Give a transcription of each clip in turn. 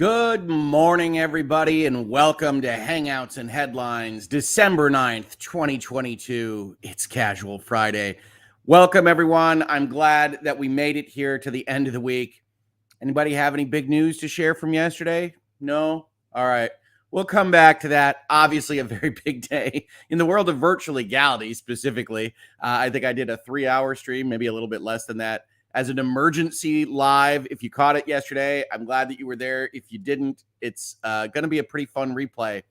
Good morning, everybody, and welcome to Hangouts and Headlines, December 9th, 2022. It's Casual Friday. Welcome, everyone. I'm glad that we made it here to the end of the week. Anybody have any big news to share from yesterday? No? All right. We'll come back to that. Obviously, a very big day in the world of virtual legality, specifically. I think I did a 3-hour stream, maybe a little bit less than that, as an emergency live. If you caught it yesterday, I'm glad that you were there. If you didn't, it's going to be a pretty fun replay.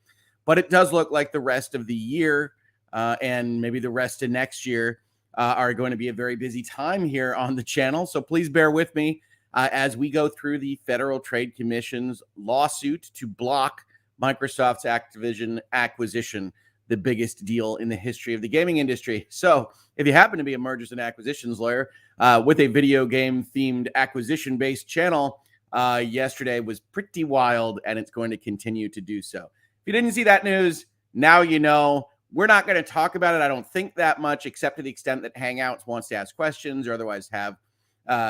But it does look like the rest of the year and maybe the rest of next year are going to be a very busy time here on the channel. So please bear with me as we go through the Federal Trade Commission's lawsuit to block Microsoft's Activision acquisition, the biggest deal in the history of the gaming industry. So if you happen to be a mergers and acquisitions lawyer with a video game themed acquisition based channel, yesterday was pretty wild, and it's going to continue to do so. If you didn't see that news, now you know. We're not going to talk about it, I don't think, that much, except to the extent that Hangouts wants to ask questions or otherwise have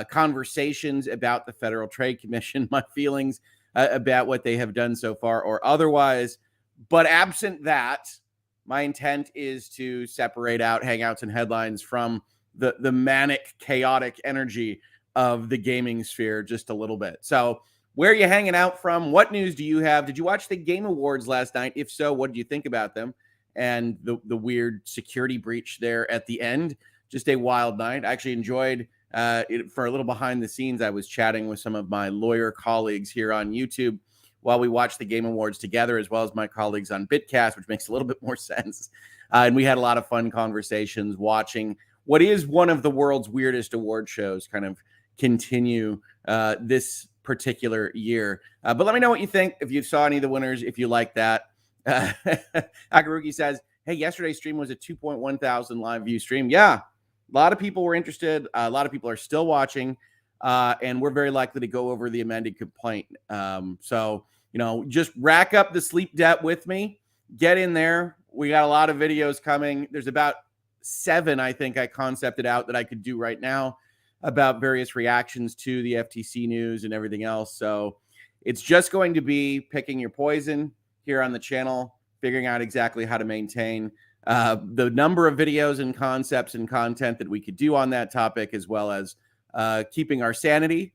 conversations about the Federal Trade Commission, my feelings about what they have done so far or otherwise. But absent that, my intent is to separate out Hangouts and Headlines from the manic, chaotic energy of the gaming sphere just a little bit. So where are you hanging out from? What news do you have? Did you watch the Game Awards last night? If so, what did you think about them? And the weird security breach there at the end. Just a wild night. I actually enjoyed it. For a little behind the scenes, I was chatting with some of my lawyer colleagues here on YouTube while we watched the Game Awards together, as well as my colleagues on Bitcast, which makes a little bit more sense. And we had a lot of fun conversations watching what is one of the world's weirdest award shows kind of continue this particular year. But let me know what you think, if you saw any of the winners, if you like that. Akarugi says, hey, yesterday's stream was a 2.1 thousand live view stream. Yeah, a lot of people were interested. A lot of people are still watching. And we're very likely to go over the amended complaint. So, just rack up the sleep debt with me. Get in there. We got a lot of videos coming. There's about 7, I think, I concepted out that I could do right now about various reactions to the FTC news and everything else. So it's just going to be picking your poison here on the channel, figuring out exactly how to maintain the number of videos and concepts and content that we could do on that topic, as well as keeping our sanity,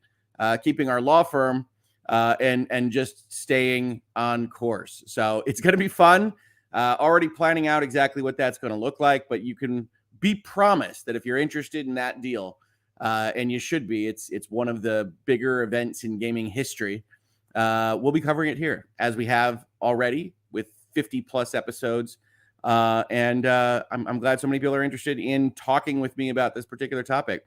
keeping our law firm, and just staying on course. So it's going to be fun. Already planning out exactly what that's going to look like, but you can be promised that if you're interested in that deal, and you should be, it's one of the bigger events in gaming history. We'll be covering it here, as we have already with 50 plus episodes. And I'm glad so many people are interested in talking with me about this particular topic.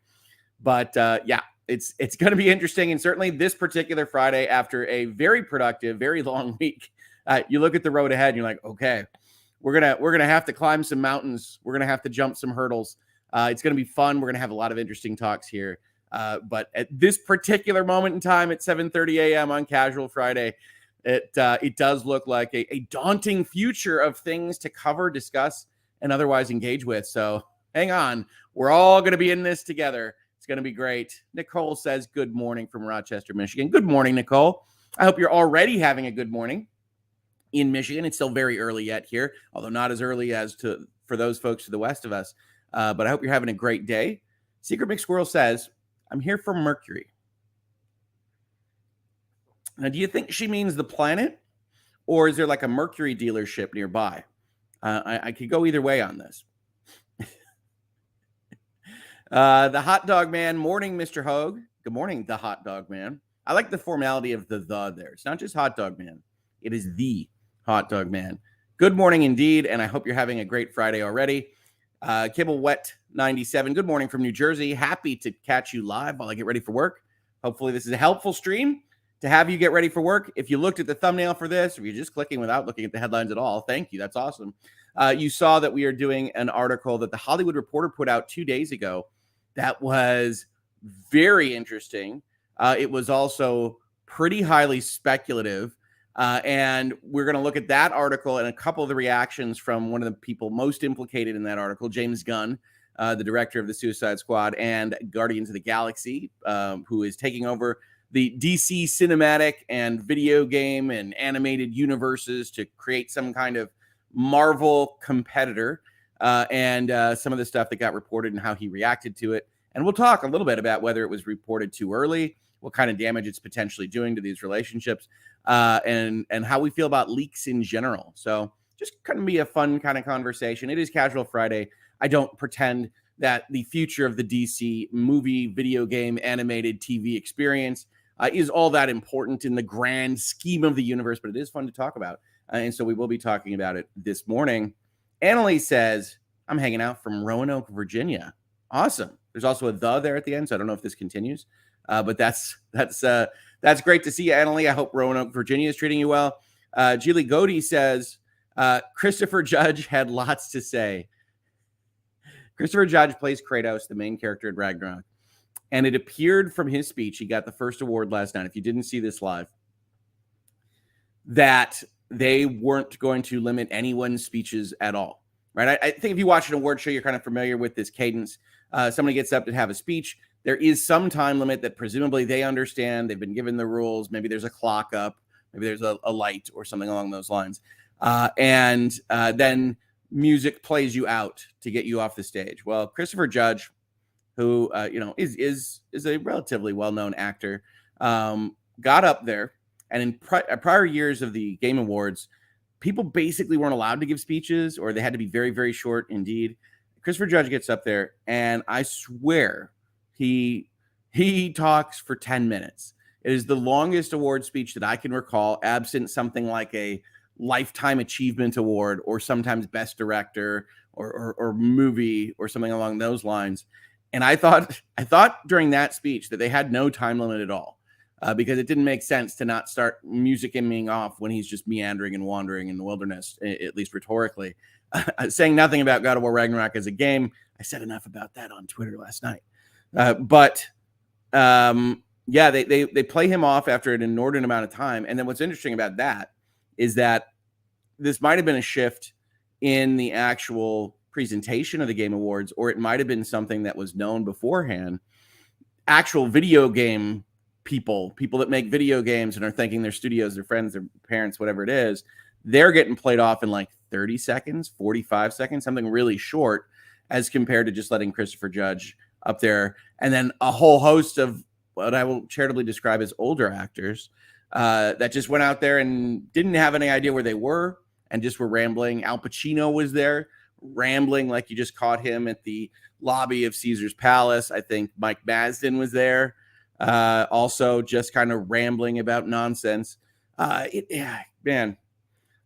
But yeah, it's going to be interesting. And certainly this particular Friday, after a very productive, very long week, you look at the road ahead and you're like, okay, we're gonna have to climb some mountains. We're going to have to jump some hurdles. It's going to be fun. We're going to have a lot of interesting talks here. But at this particular moment in time at 7:30 a.m. on Casual Friday, it does look like a daunting future of things to cover, discuss, and otherwise engage with. So hang on. We're all going to be in this together. It's going to be great. Nicole says, good morning from Rochester, Michigan. Good morning, Nicole. I hope you're already having a good morning in Michigan. It's still very early yet here, although not as early as for those folks to the west of us. But I hope you're having a great day. Secret McSquirrel says, I'm here for Mercury. Now, do you think she means the planet, or is there like a Mercury dealership nearby? I could go either way on this. The Hot Dog Man, morning, Mr. Hoeg. Good morning, the Hot Dog Man. I like the formality of the there. It's not just Hot Dog Man. It is the Hot Dog Man. Good morning indeed, and I hope you're having a great Friday already. Kibble Wet 97. Good morning from New Jersey. Happy to catch you live while I get ready for work. Hopefully this is a helpful stream to have you get ready for work. If you looked at the thumbnail for this, or you're just clicking without looking at the headlines at all, thank you. That's awesome. You saw that we are doing an article that the Hollywood Reporter put out 2 days ago that was very interesting. It was also pretty highly speculative. And we're going to look at that article and a couple of the reactions from one of the people most implicated in that article, James Gunn, the director of the Suicide Squad and Guardians of the Galaxy, who is taking over the DC cinematic and video game and animated universes to create some kind of Marvel competitor, and some of the stuff that got reported and how he reacted to it. And we'll talk a little bit about whether it was reported too early, what kind of damage it's potentially doing to these relationships, and how we feel about leaks in general. So just going to be a fun kind of conversation. It is Casual Friday. I don't pretend that the future of the DC movie, video game, animated TV experience is all that important in the grand scheme of the universe, but it is fun to talk about. And so we will be talking about it this morning. Annalise says, I'm hanging out from Roanoke, Virginia. Awesome. There's also a the there at the end, so I don't know if this continues. But that's great to see you, Annalise. I hope Roanoke, Virginia is treating you well. Julie Godey says, Christopher Judge had lots to say. Christopher Judge plays Kratos, the main character in Ragnarok. And it appeared from his speech, he got the first award last night, if you didn't see this live, that they weren't going to limit anyone's speeches at all, right? I think if you watch an award show, you're kind of familiar with this cadence. Somebody gets up to have a speech. There is some time limit that presumably they understand. They've been given the rules. Maybe there's a clock up. Maybe there's a light or something along those lines. And then music plays you out to get you off the stage. Well, Christopher Judge, who is a relatively well-known actor, got up there, and in prior years of the Game Awards, people basically weren't allowed to give speeches, or they had to be very, very short indeed. Christopher Judge gets up there, and I swear he talks for 10 minutes. It is the longest award speech that I can recall, absent something like a Lifetime Achievement Award or sometimes Best Director or movie or something along those lines. And I thought during that speech that they had no time limit at all, because it didn't make sense to not start musicking off when he's just meandering and wandering in the wilderness, at least rhetorically. Saying nothing about God of War Ragnarok as a game. I said enough about that on Twitter last night. Yeah, they play him off after an inordinate amount of time. And then what's interesting about that is that this might have been a shift in the actual presentation of the Game Awards, or it might have been something that was known beforehand. Actual video game people that make video games and are thanking their studios, their friends, their parents, whatever it is, they're getting played off in like 30 seconds, 45 seconds, something really short, as compared to just letting Christopher Judge up there. And then a whole host of what I will charitably describe as older actors that just went out there and didn't have any idea where they were and just were rambling. Al Pacino was there rambling like you just caught him at the lobby of Caesar's Palace. I think Mike Mazdin was there, also just kind of rambling about nonsense. Man,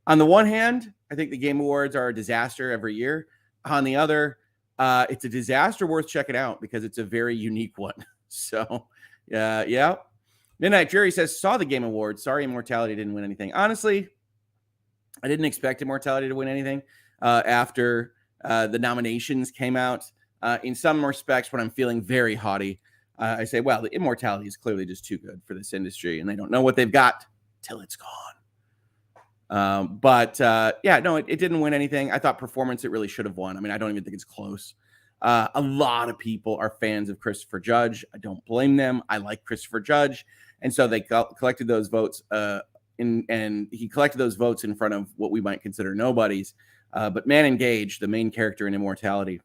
on the one hand, I think the Game Awards are a disaster every year. On the other, it's a disaster worth checking out because it's a very unique one. So, yeah. Midnight Jerry says, saw the Game Awards. Sorry, Immortality didn't win anything. Honestly, I didn't expect Immortality to win anything after the nominations came out. In some respects, when I'm feeling very haughty, I say, well, the Immortality is clearly just too good for this industry, and they don't know what they've got till it's gone. It didn't win anything. I thought performance, it really should have won. I mean, I don't even think it's close. A lot of people are fans of Christopher Judge. I don't blame them. I like Christopher Judge. And so they collected those votes and he collected those votes in front of what we might consider nobodies. But Man Engaged, the main character in Immortality,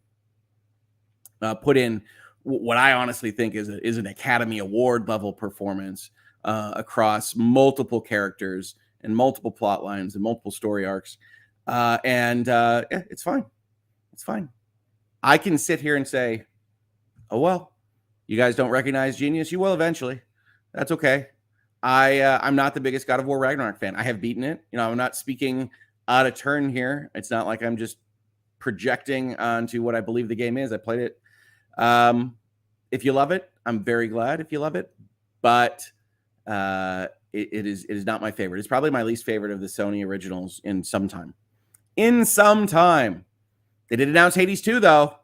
put in what I honestly think is an Academy Award level performance across multiple characters and multiple plot lines and multiple story arcs. It's fine. It's fine. I can sit here and say, oh, well, you guys don't recognize genius. You will eventually. That's okay. I'm not the biggest God of War Ragnarok fan. I have beaten it. I'm not speaking out of turn here. It's not like I'm just projecting onto what I believe the game is. I played it. If you love it, I'm very glad if you love it. But it is not my favorite. It's probably my least favorite of the Sony originals in some time. They did announce Hades 2, though.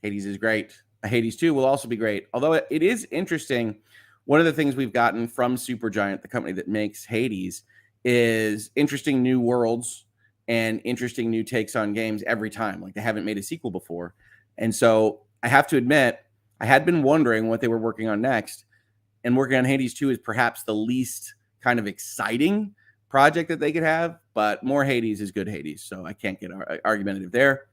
Hades is great. Hades 2 will also be great. Although it is interesting, one of the things we've gotten from Supergiant, the company that makes Hades, is interesting new worlds and interesting new takes on games every time. Like, they haven't made a sequel before. And so I have to admit, I had been wondering what they were working on next. and working on Hades 2 is perhaps the least kind of exciting project that they could have, but more Hades is good Hades, so I can't get argumentative there.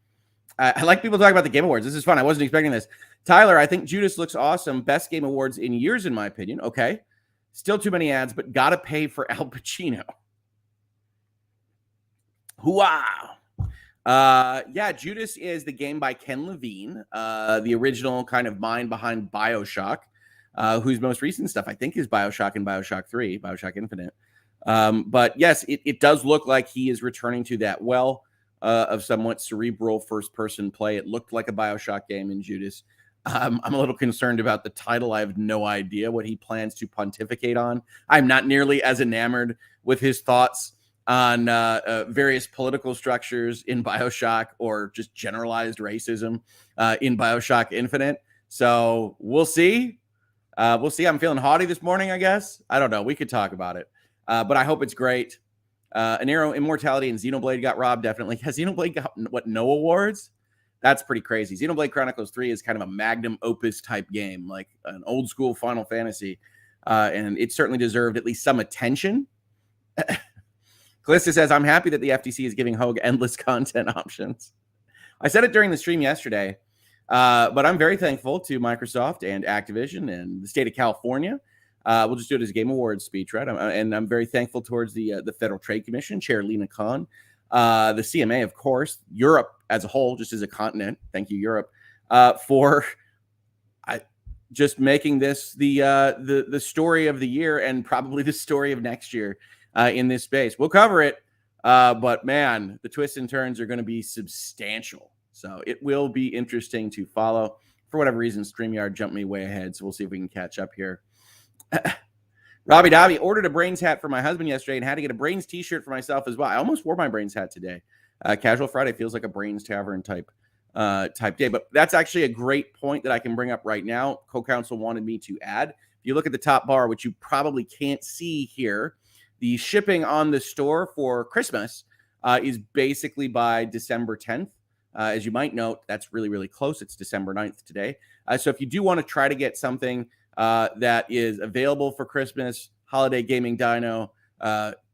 I like people talking about the Game Awards. This is fun. I wasn't expecting this. Tyler, I think Judas looks awesome. Best Game Awards in years, in my opinion. Okay. Still too many ads, but gotta pay for Al Pacino. Wow. Yeah, Judas is the game by Ken Levine, the original kind of mind behind BioShock, whose most recent stuff I think is BioShock and BioShock 3, BioShock Infinite. But yes, it does look like he is returning to that well of somewhat cerebral first-person play. It looked like a BioShock game in Judas. I'm a little concerned about the title. I have no idea what he plans to pontificate on. I'm not nearly as enamored with his thoughts on various political structures in BioShock or just generalized racism in BioShock Infinite. So we'll see. We'll see. I'm feeling haughty this morning, I guess. I don't know. We could talk about it. But I hope it's great. An Arrow, Immortality, and Xenoblade got robbed, definitely. Has Xenoblade got, no awards? That's pretty crazy. Xenoblade Chronicles 3 is kind of a magnum opus type game, like an old school Final Fantasy. And it certainly deserved at least some attention. Calista says, I'm happy that the FTC is giving Hoeg endless content options. I said it during the stream yesterday, but I'm very thankful to Microsoft and Activision and the state of California. We'll just do it as a Game Awards speech, right? And I'm very thankful towards the Federal Trade Commission, Chair Lena Khan, the CMA, of course, Europe as a whole, just as a continent. Thank you, Europe, for just making this the story of the year and probably the story of next year in this space. We'll cover it, but man, the twists and turns are going to be substantial. So it will be interesting to follow. For whatever reason, StreamYard jumped me way ahead, so we'll see if we can catch up here. Robbie Dobby ordered a Brains hat for my husband yesterday and had to get a Brains t-shirt for myself as well. I almost wore my Brains hat today. Casual Friday feels like a Brains Tavern type day, but that's actually a great point that I can bring up right now. Co-counsel wanted me to add. If you look at the top bar, which you probably can't see here, the shipping on the store for Christmas is basically by December 10th. As you might note, that's really, really close. It's December 9th today. So if you do want to try to get something that is available for Christmas, holiday gaming dyno,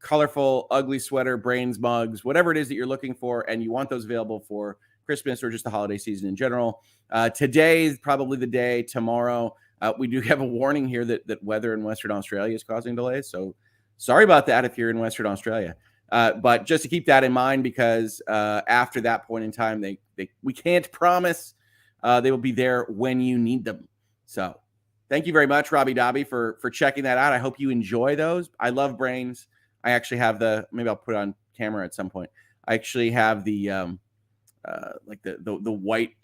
colorful, ugly sweater, Brains mugs, whatever it is that you're looking for, and you want those available for Christmas or just the holiday season in general. Today is probably the day. Tomorrow, we do have a warning here that weather in Western Australia is causing delays. So sorry about that if you're in Western Australia. But just to keep that in mind, because after that point in time, we can't promise they will be there when you need them. So thank you very much, Robbie Dobby, for checking that out. I hope you enjoy those. I love Brains. I actually have maybe I'll put it on camera at some point. I actually have the like the white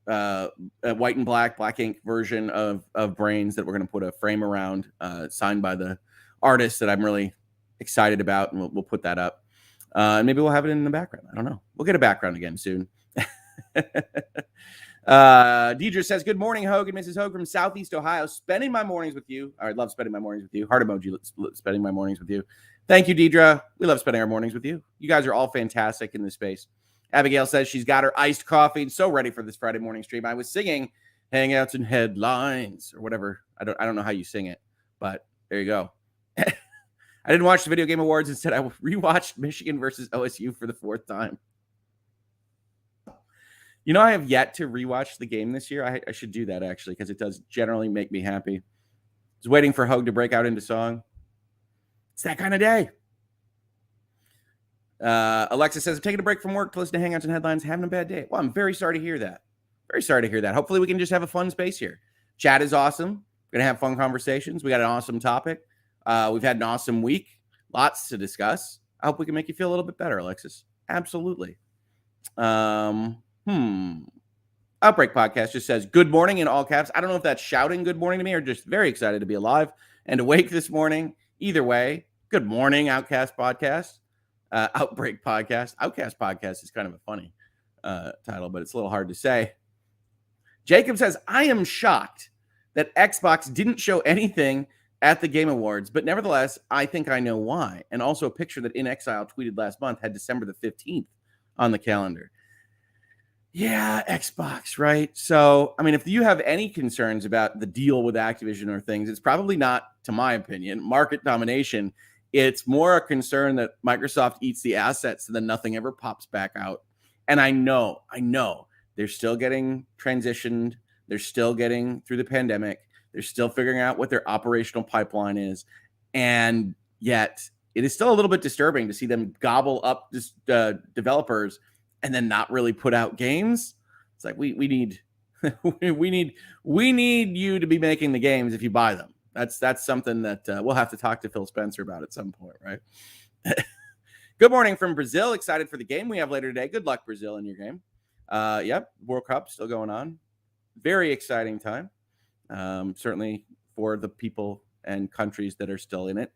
white and black ink version of Brains that we're going to put a frame around, signed by the artist that I'm really excited about, and we'll put that up. And maybe we'll have it in the background. I don't know. We'll get a background again soon. Deidre says, good morning, Hoeg and Mrs. Hoeg from Southeast Ohio. Spending my mornings with you. I love spending my mornings with you. Heart emoji, spending my mornings with you. Thank you, Deidre. We love spending our mornings with you. You guys are all fantastic in this space. Abigail says she's got her iced coffee and so ready for this Friday morning stream. I was singing Hangouts and Headlines or whatever. I don't know how you sing it, but there you go. I didn't watch the Video Game Awards. Instead, I rewatched Michigan versus OSU for the 4th time. You know, I have yet to rewatch the game this year. I should do that, actually, because it does generally make me happy. I was waiting for Hoeg to break out into song. It's that kind of day. Alexa says, I'm taking a break from work to listen to Hangouts and Headlines, having a bad day. Well, I'm very sorry to hear that. Very sorry to hear that. Hopefully we can just have a fun space here. Chat is awesome. We're going to have fun conversations. We got an awesome topic. We've had an awesome week. Lots to discuss. I hope we can make you feel a little bit better, Alexis. Absolutely. Outbreak Podcast just says, good morning in all caps. I don't know if that's shouting good morning to me or just very excited to be alive and awake this morning. Either way, good morning, Outcast Podcast. Outbreak Podcast. Outcast Podcast is kind of a funny title, but it's a little hard to say. Jacob says, I am shocked that Xbox didn't show anything at the Game Awards, but nevertheless, I think I know why. And also a picture that In Exile tweeted last month had December the 15th on the calendar. Yeah, Xbox, right? So, I mean, if you have any concerns about the deal with Activision or things, it's probably not, to my opinion, market domination. It's more a concern that Microsoft eats the assets and then nothing ever pops back out. And I know they're still getting transitioned. They're still getting through the pandemic. They're still figuring out what their operational pipeline is. And yet, it is still a little bit disturbing to see them gobble up just developers and then not really put out games. It's like we need we need you to be making the games if you buy them. That's something that we'll have to talk to Phil Spencer about at some point, right? Good morning from Brazil. Excited for the game we have later today. Good luck, Brazil, in your game. Yep, World Cup still going on. Very exciting time. Certainly for the people and countries that are still in it.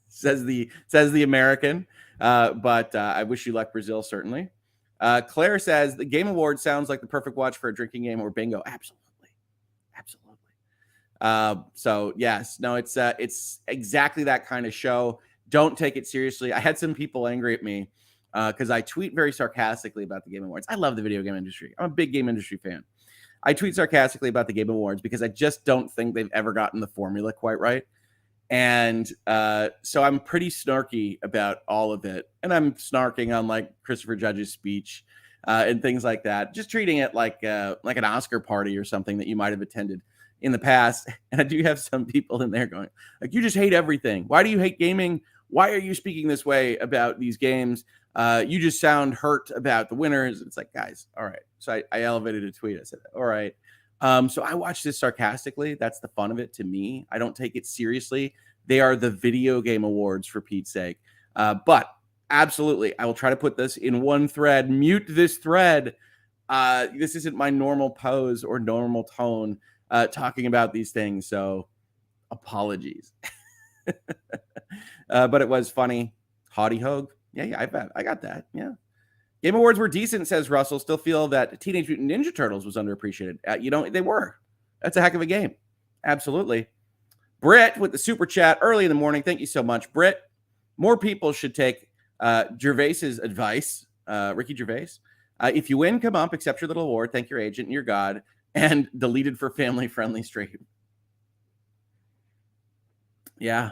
says the American. But I wish you luck, Brazil, certainly. Claire says the Game Awards sounds like the perfect watch for a drinking game or bingo. Absolutely. So yes, no, it's exactly that kind of show. Don't take it seriously. I had some people angry at me because I tweet very sarcastically about the Game Awards. I love the video game industry. I'm a big game industry fan. I tweet sarcastically about the Game Awards because I just don't think they've ever gotten the formula quite right. And so I'm pretty snarky about all of it. And I'm snarking on like Christopher Judge's speech and things like that. Just treating it like an Oscar party or something that you might have attended in the past. And I do have some people in there going, like, you just hate everything. Why do you hate gaming? Why are you speaking this way about these games? You just sound hurt about the winners. It's like, guys, all right. So I elevated a tweet. I said, all right. So I watch this sarcastically. That's the fun of it to me. I don't take it seriously. They are the video game awards, for Pete's sake. But absolutely, I will try to put this in one thread. Mute this thread. This isn't my normal pose or normal tone talking about these things. So apologies. But it was funny. Haughty Hoeg. Yeah, I got that. Yeah. Game Awards were decent, says Russell. Still feel that Teenage Mutant Ninja Turtles was underappreciated. They were. That's a heck of a game. Absolutely. Britt with the super chat early in the morning. Thank you so much, Britt. More people should take Gervais's advice, Ricky Gervais. If you win, come up, accept your little award, thank your agent and your God, and deleted for family-friendly stream. Yeah.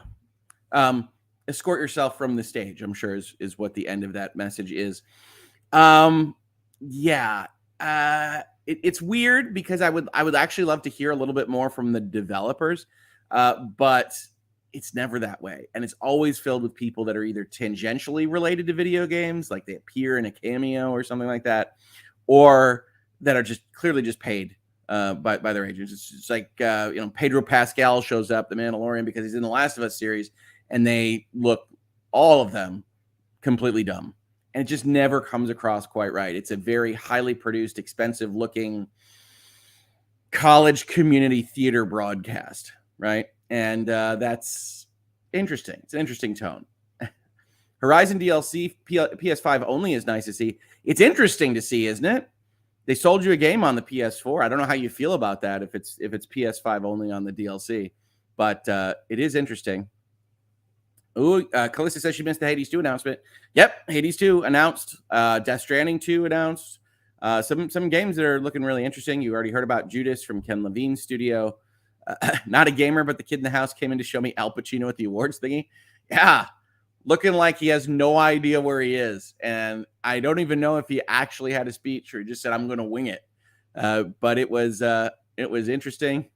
Escort yourself from the stage, I'm sure is what the end of that message is. Yeah. It's weird because I would actually love to hear a little bit more from the developers, but it's never that way. And it's always filled with people that are either tangentially related to video games, like they appear in a cameo or something like that, or that are just clearly just paid by their agents. It's just like, Pedro Pascal shows up, the Mandalorian, because he's in the Last of Us series, and they look, all of them, completely dumb. And it just never comes across quite right. It's a very highly produced, expensive looking college community theater broadcast, right? And that's interesting. It's an interesting tone. Horizon DLC PS5 only is nice to see. It's interesting to see, isn't it? They sold you a game on the PS4. I don't know how you feel about that if it's PS5 only on the DLC, but it is interesting. Ooh, Calista says she missed the Hades 2 announcement. Yep, Hades 2 announced. Death Stranding 2 announced. Some games that are looking really interesting. You already heard about Judas from Ken Levine's studio. Not a gamer, but the kid in the house came in to show me Al Pacino at the awards thingy. Yeah, looking like he has no idea where he is. And I don't even know if he actually had a speech or he just said, I'm going to wing it. But it was interesting.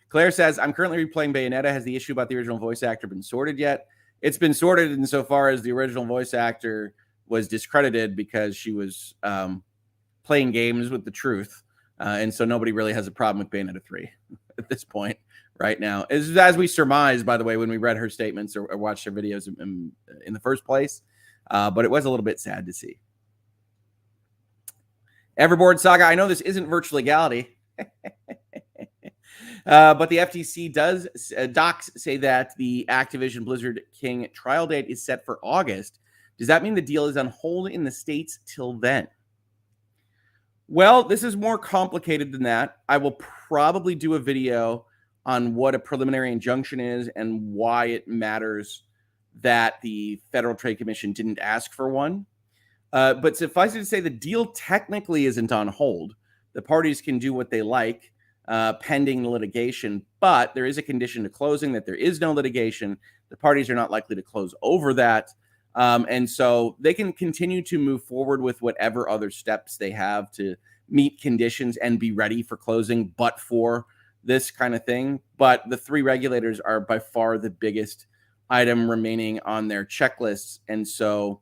Claire says, I'm currently replaying Bayonetta. Has the issue about the original voice actor been sorted yet? It's been sorted insofar as the original voice actor was discredited because she was playing games with the truth. And so nobody really has a problem with Bayonetta 3 at this point right now. As we surmised, by the way, when we read her statements or watched her videos in the first place. But it was a little bit sad to see. Everboard Saga, I know this isn't virtual legality. But the FTC docs say that the Activision Blizzard King trial date is set for August. Does that mean the deal is on hold in the States till then? Well, this is more complicated than that. I will probably do a video on what a preliminary injunction is and why it matters that the Federal Trade Commission didn't ask for one. But suffice it to say, the deal technically isn't on hold. The parties can do what they like pending the litigation, but there is a condition to closing that there is no litigation. The parties are not likely to close over that. And so they can continue to move forward with whatever other steps they have to meet conditions and be ready for closing, but for this kind of thing. But the three regulators are by far the biggest item remaining on their checklists. And so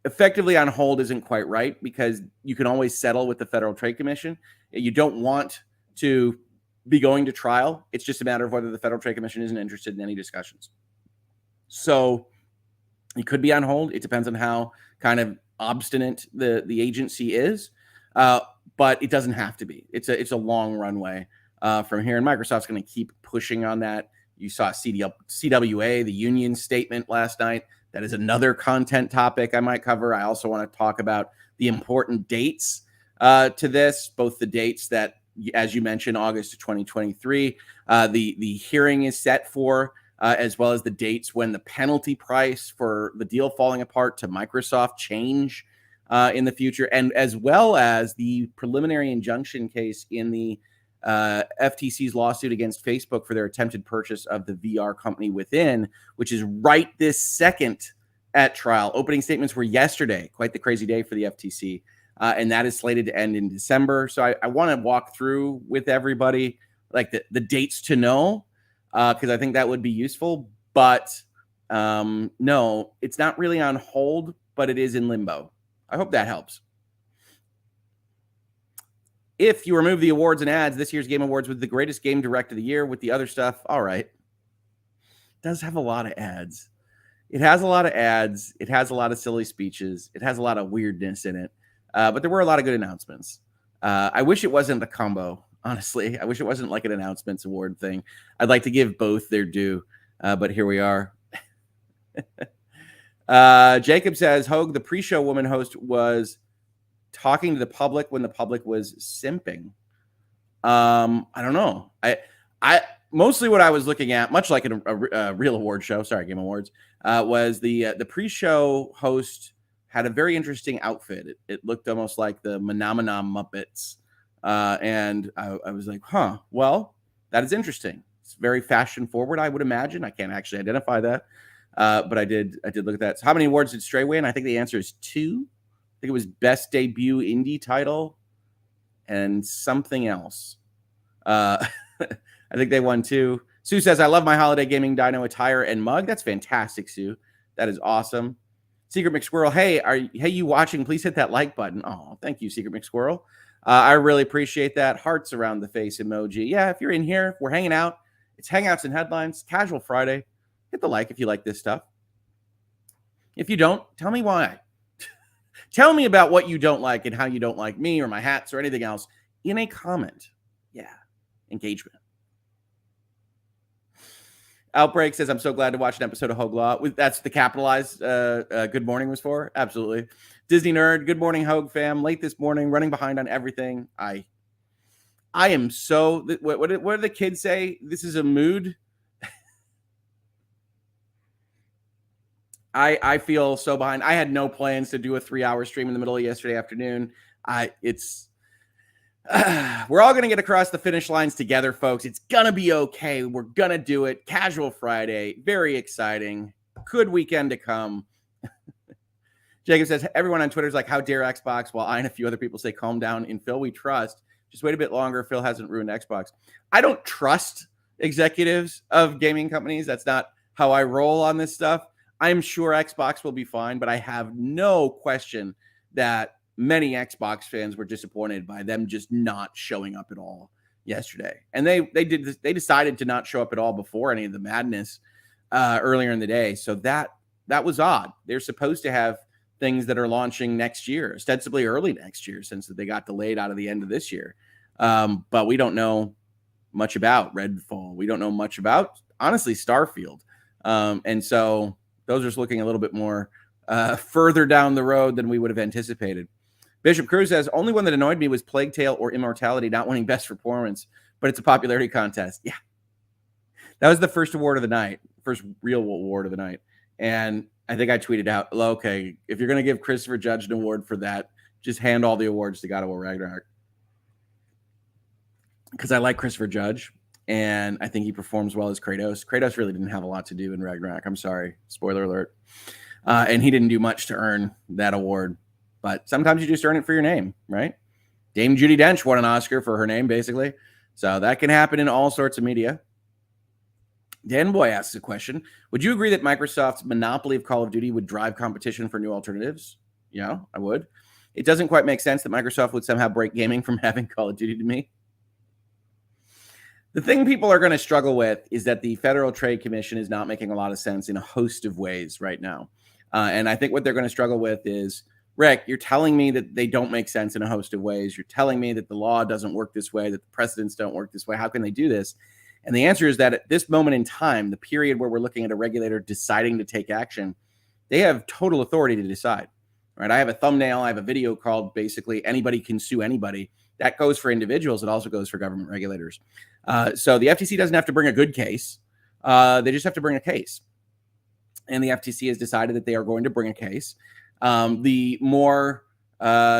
effectively on hold isn't quite right, because you can always settle with the Federal Trade Commission. You don't want to be going to trial. It's just a matter of whether the Federal Trade Commission isn't interested in any discussions. So it could be on hold. It depends on how kind of obstinate the agency is, but it doesn't have to be. It's a long runway from here, and Microsoft's going to keep pushing on that. You saw CWA, the union statement last night. That is another content topic I might cover. I also want to talk about the important dates to this, both the dates that, as you mentioned, August of 2023, the hearing is set for, as well as the dates when the penalty price for the deal falling apart to Microsoft change in the future, and as well as the preliminary injunction case in the FTC's lawsuit against Facebook for their attempted purchase of the VR company Within, which is right this second at trial. Opening statements were yesterday. Quite the crazy day for the FTC. And that is slated to end in December. So I want to walk through with everybody like the dates to know, because I think that would be useful. But no, it's not really on hold, but it is in limbo. I hope that helps. If you remove the awards and ads, this year's Game Awards was the greatest game direct of the year. With the other stuff, all right. It does have a lot of ads. It has a lot of ads. It has a lot of silly speeches. It has a lot of weirdness in it. But there were a lot of good announcements. I wish it wasn't a combo, honestly. I wish it wasn't like an announcements award thing. I'd like to give both their due, but here we are. Jacob says, Hoeg, the pre-show woman host, was talking to the public when the public was simping. I don't know. I mostly what I was looking at, much like a real award show, Game Awards, was the pre-show host had a very interesting outfit. It looked almost like the Manamana Muppets. And I was like, well, that is interesting. It's very fashion forward, I would imagine. I can't actually identify that. But I did look at that. So how many awards did Stray win? I think the answer is 2. I think it was best debut indie title and something else. I think they won 2. Sue says, I love my holiday gaming dino attire and mug. That's fantastic, Sue. That is awesome. Secret McSquirrel, hey, you watching? Please hit that like button. Oh, thank you, Secret McSquirrel. I really appreciate that. Hearts around the face emoji. Yeah, if you're in here, we're hanging out. It's Hangouts and Headlines, Casual Friday. Hit the like if you like this stuff. If you don't, tell me why. Tell me about what you don't like and how you don't like me or my hats or anything else in a comment. Yeah, engagement. Outbreak says, I'm so glad to watch an episode of Hoeg Law. That's the capitalized good morning was for. Absolutely. Disney Nerd, good morning, Hoeg fam. Late this morning, running behind on everything. I am so, what do the kids say? This is a mood. I feel so behind. I had no plans to do a 3-hour stream in the middle of yesterday afternoon. We're all going to get across the finish lines together, folks. It's going to be okay. We're going to do it. Casual Friday. Very exciting. Good weekend to come. Jacob says, everyone on Twitter is like, how dare Xbox? While I and a few other people say, calm down. In Phil, we trust. Just wait a bit longer. Phil hasn't ruined Xbox. I don't trust executives of gaming companies. That's not how I roll on this stuff. I'm sure Xbox will be fine, but I have no question that many Xbox fans were disappointed by them just not showing up at all yesterday. And they decided to not show up at all before any of the madness earlier in the day. So that was odd. They're supposed to have things that are launching next year, ostensibly early next year, since they got delayed out of the end of this year. But we don't know much about Redfall. We don't know much about, honestly, Starfield. And so those are looking a little bit more further down the road than we would have anticipated. Bishop Cruz says, only one that annoyed me was Plague Tale or Immortality not winning best performance, but it's a popularity contest. Yeah. That was the first award of the night, first real award of the night. And I think I tweeted out, okay, if you're going to give Christopher Judge an award for that, just hand all the awards to God of War Ragnarok. Because I like Christopher Judge, and I think he performs well as Kratos. Kratos really didn't have a lot to do in Ragnarok. I'm sorry. Spoiler alert. And he didn't do much to earn that award. But sometimes you just earn it for your name, right? Dame Judi Dench won an Oscar for her name, basically. So that can happen in all sorts of media. Dan Boy asks a question. Would you agree that Microsoft's monopoly of Call of Duty would drive competition for new alternatives? Yeah, I would. It doesn't quite make sense that Microsoft would somehow break gaming from having Call of Duty to me. The thing people are going to struggle with is that the Federal Trade Commission is not making a lot of sense in a host of ways right now. And I think what they're going to struggle with is, Rick, you're telling me that they don't make sense in a host of ways. You're telling me that the law doesn't work this way, that the precedents don't work this way. How can they do this? And the answer is that at this moment in time, the period where we're looking at a regulator deciding to take action, they have total authority to decide. Right? I have a thumbnail. I have a video called basically anybody can sue anybody. That goes for individuals. It also goes for government regulators. So the FTC doesn't have to bring a good case. They just have to bring a case. And the FTC has decided that they are going to bring a case. The more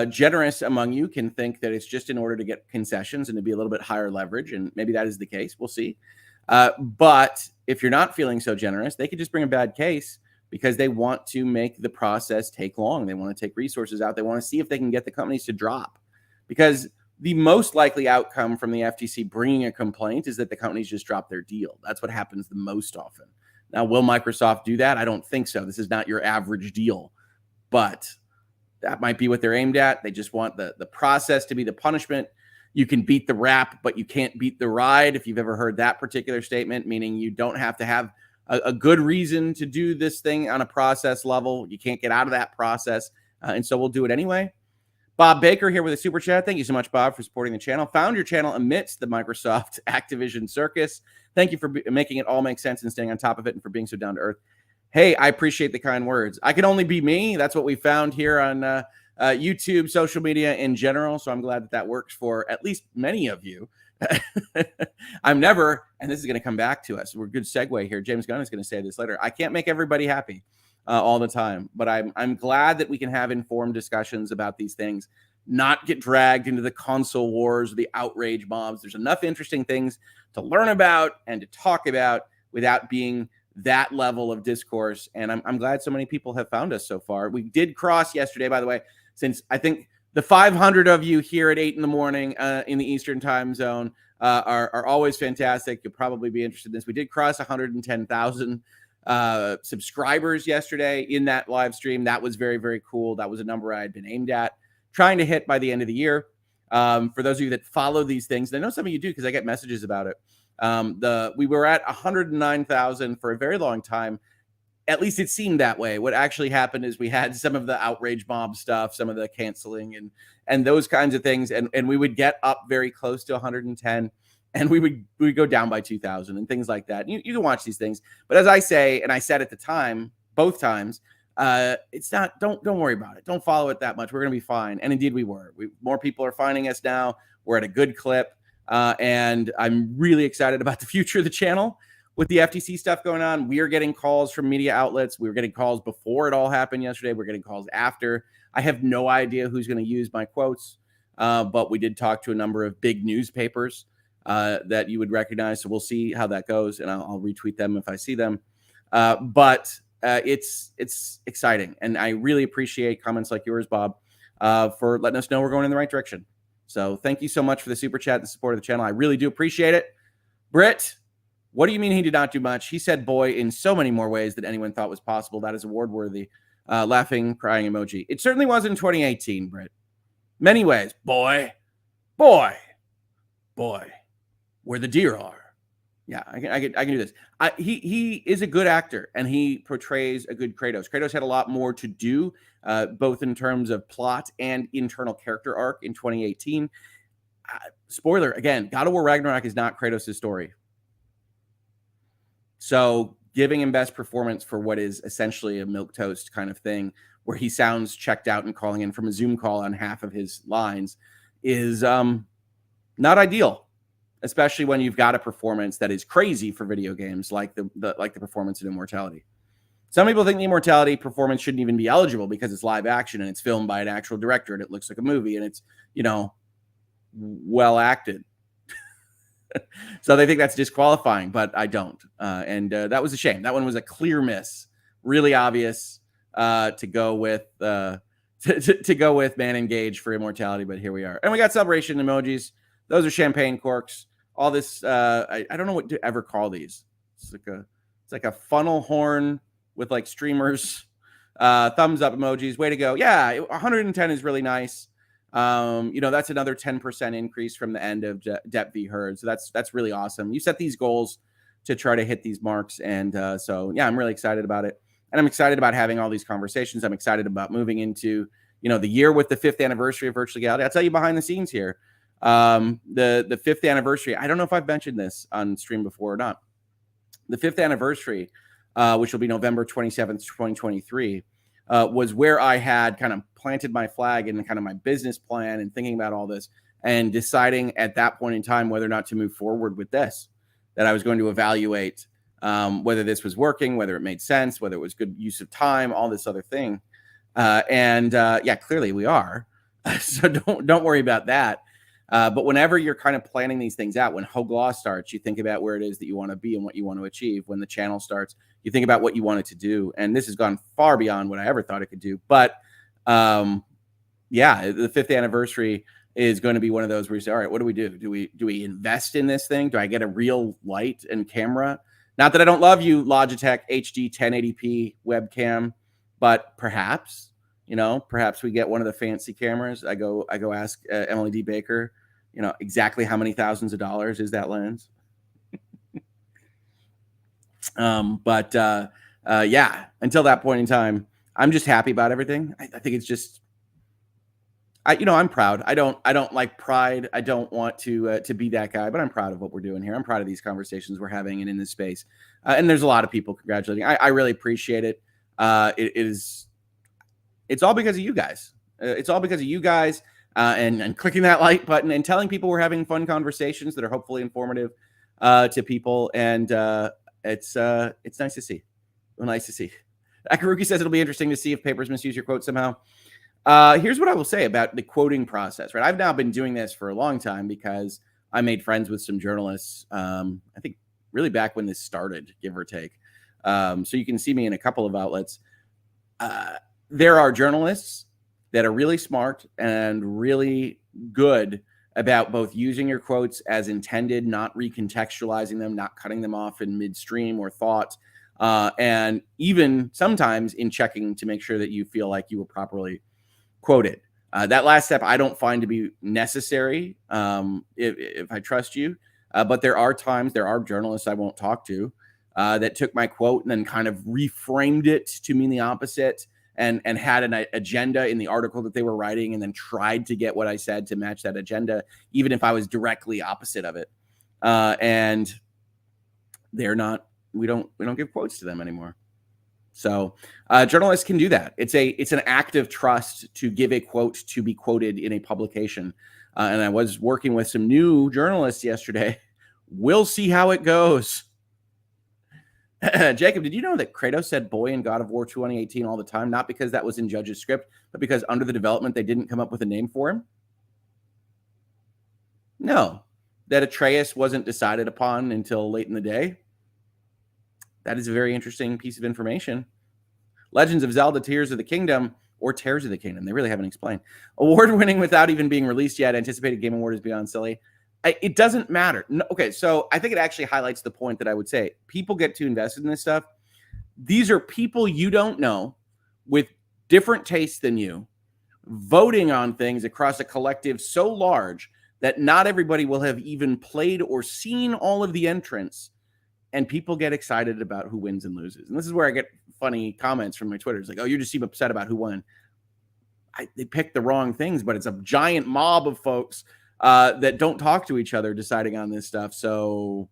generous among you can think that it's just in order to get concessions and to be a little bit higher leverage. And maybe that is the case. We'll see. But if you're not feeling so generous, they could just bring a bad case because they want to make the process take long. They want to take resources out. They want to see if they can get the companies to drop. Because the most likely outcome from the FTC bringing a complaint is that the companies just drop their deal. That's what happens the most often. Now, will Microsoft do that? I don't think so. This is not your average deal. But that might be what they're aimed at. They just want the process to be the punishment. You can beat the rap, but you can't beat the ride. If you've ever heard that particular statement, meaning you don't have to have a good reason to do this thing on a process level. You can't get out of that process. And so we'll do it anyway. Bob Baker here with a super chat. Thank you so much, Bob, for supporting the channel. Found your channel amidst the Microsoft Activision circus. Thank you for making it all make sense and staying on top of it and for being so down to earth. Hey, I appreciate the kind words. I can only be me. That's what we found here on YouTube, social media in general. So I'm glad that that works for at least many of you. I'm never, and this is going to come back to us. We're a good segue here. James Gunn is going to say this later. I can't make everybody happy all the time, but I'm glad that we can have informed discussions about these things, not get dragged into the console wars or the outrage mobs. There's enough interesting things to learn about and to talk about without being that level of discourse. And I'm glad so many people have found us so far. We did cross yesterday, by the way, since I think the 500 of you here at 8 in the morning in the Eastern time zone are always fantastic. You'll probably be interested in this. We did cross 110,000 subscribers yesterday in that live stream. That was very, very cool. That was a number I had been aimed at trying to hit by the end of the year. For those of you that follow these things, and I know some of you do because I get messages about it. We were at 109,000 for a very long time. At least it seemed that way. What actually happened is we had some of the outrage mob stuff, some of the canceling and those kinds of things. And we would get up very close to 110 and we would go down by 2,000 and things like that. You can watch these things. But as I say, and I said at the time, both times, it's not, don't worry about it. Don't follow it that much. We're going to be fine. And indeed we were. More people are finding us now. We're at a good clip. And I'm really excited about the future of the channel with the FTC stuff going on. We are getting calls from media outlets. We were getting calls before it all happened yesterday. We're getting calls after. I have no idea who's going to use my quotes, but we did talk to a number of big newspapers that you would recognize. So we'll see how that goes, and I'll retweet them if I see them. But it's exciting, and I really appreciate comments like yours, Bob, for letting us know we're going in the right direction. So thank you so much for the super chat and support of the channel. I really do appreciate it. Britt, what do you mean he did not do much? He said boy in so many more ways than anyone thought was possible. That is award worthy. Laughing, crying emoji. It certainly was in 2018, Britt. Many ways. Boy, boy, boy, where the deer are. Yeah, I can do this. He is a good actor, and he portrays a good Kratos. Kratos had a lot more to do, both in terms of plot and internal character arc in 2018. Spoiler, again, God of War Ragnarok is not Kratos' story. So giving him best performance for what is essentially a milquetoast kind of thing, where he sounds checked out and calling in from a Zoom call on half of his lines, is not ideal. Especially when you've got a performance that is crazy for video games, like the performance in Immortality. Some people think the Immortality performance shouldn't even be eligible because it's live action and it's filmed by an actual director and it looks like a movie and it's, well acted. So they think that's disqualifying, but I don't. And that was a shame. That one was a clear miss, really obvious to go with to go with Man Engage for Immortality, but here we are. And we got celebration emojis. Those are champagne corks. All this, I don't know what to ever call these. It's like a funnel horn with like streamers, thumbs up emojis. Way to go. Yeah, 110 is really nice. That's another 10% increase from the end of Dep v. Herd. So that's really awesome. You set these goals to try to hit these marks. And so, yeah, I'm really excited about it. And I'm excited about having all these conversations. I'm excited about moving into, the year with the 5th anniversary of Virtual Legality. I'll tell you behind the scenes here. The 5th anniversary, I don't know if I've mentioned this on stream before or not. The 5th anniversary, which will be November 27th, 2023, was where I had kind of planted my flag in kind of my business plan and thinking about all this and deciding at that point in time whether or not to move forward with this, that I was going to evaluate whether this was working, whether it made sense, whether it was good use of time, all this other thing. Yeah, clearly we are. So don't worry about that. But whenever you're kind of planning these things out, when Hoeg Law starts, you think about where it is that you want to be and what you want to achieve. When the channel starts, you think about what you want it to do. And this has gone far beyond what I ever thought it could do. But yeah, the 5th anniversary is going to be one of those where you say, all right, what do we do? Do we invest in this thing? Do I get a real light and camera? Not that I don't love you, Logitech HD 1080p webcam, but perhaps we get one of the fancy cameras. I go ask Emily D. Baker, exactly how many thousands of dollars is that lens? Yeah, until that point in time, I'm just happy about everything. I think it's just, I'm proud. I don't like pride. I don't want to be that guy, but I'm proud of what we're doing here. I'm proud of these conversations we're having and in this space. And there's a lot of people congratulating. I really appreciate it. It's all because of you guys. It's all because of you guys and clicking that like button and telling people we're having fun conversations that are hopefully informative to people. And it's nice to see. Nice to see. Akaruki says it'll be interesting to see if papers misuse your quote somehow. Here's what I will say about the quoting process, right? I've now been doing this for a long time because I made friends with some journalists, I think really back when this started, give or take. So you can see me in a couple of outlets. There are journalists that are really smart and really good about both using your quotes as intended, not recontextualizing them, not cutting them off in midstream or thought, and even sometimes in checking to make sure that you feel like you were properly quoted. That last step I don't find to be necessary if I trust you, but there are journalists I won't talk to that took my quote and then kind of reframed it to mean the opposite and had an agenda in the article that they were writing and then tried to get what I said to match that agenda, even if I was directly opposite of it. And they're not, we don't give quotes to them anymore. So journalists can do that. It's an act of trust to give a quote to be quoted in a publication. And I was working with some new journalists yesterday. We'll see how it goes. Jacob, did you know that Kratos said boy in God of War 2018 all the time? Not because that was in Judge's script, but because under the development, they didn't come up with a name for him? No. That Atreus wasn't decided upon until late in the day? That is a very interesting piece of information. Legends of Zelda Tears of the Kingdom, or Tears of the Kingdom. They really haven't explained. Award-winning without even being released yet. Anticipated Game Award is beyond silly. It doesn't matter. No, okay, so I think it actually highlights the point that I would say. People get too invested in this stuff. These are people you don't know with different tastes than you, voting on things across a collective so large that not everybody will have even played or seen all of the entrants. And people get excited about who wins and loses. And this is where I get funny comments from my Twitter. It's like, oh, you just seem upset about who won. They picked the wrong things, but it's a giant mob of folks that don't talk to each other deciding on this stuff. So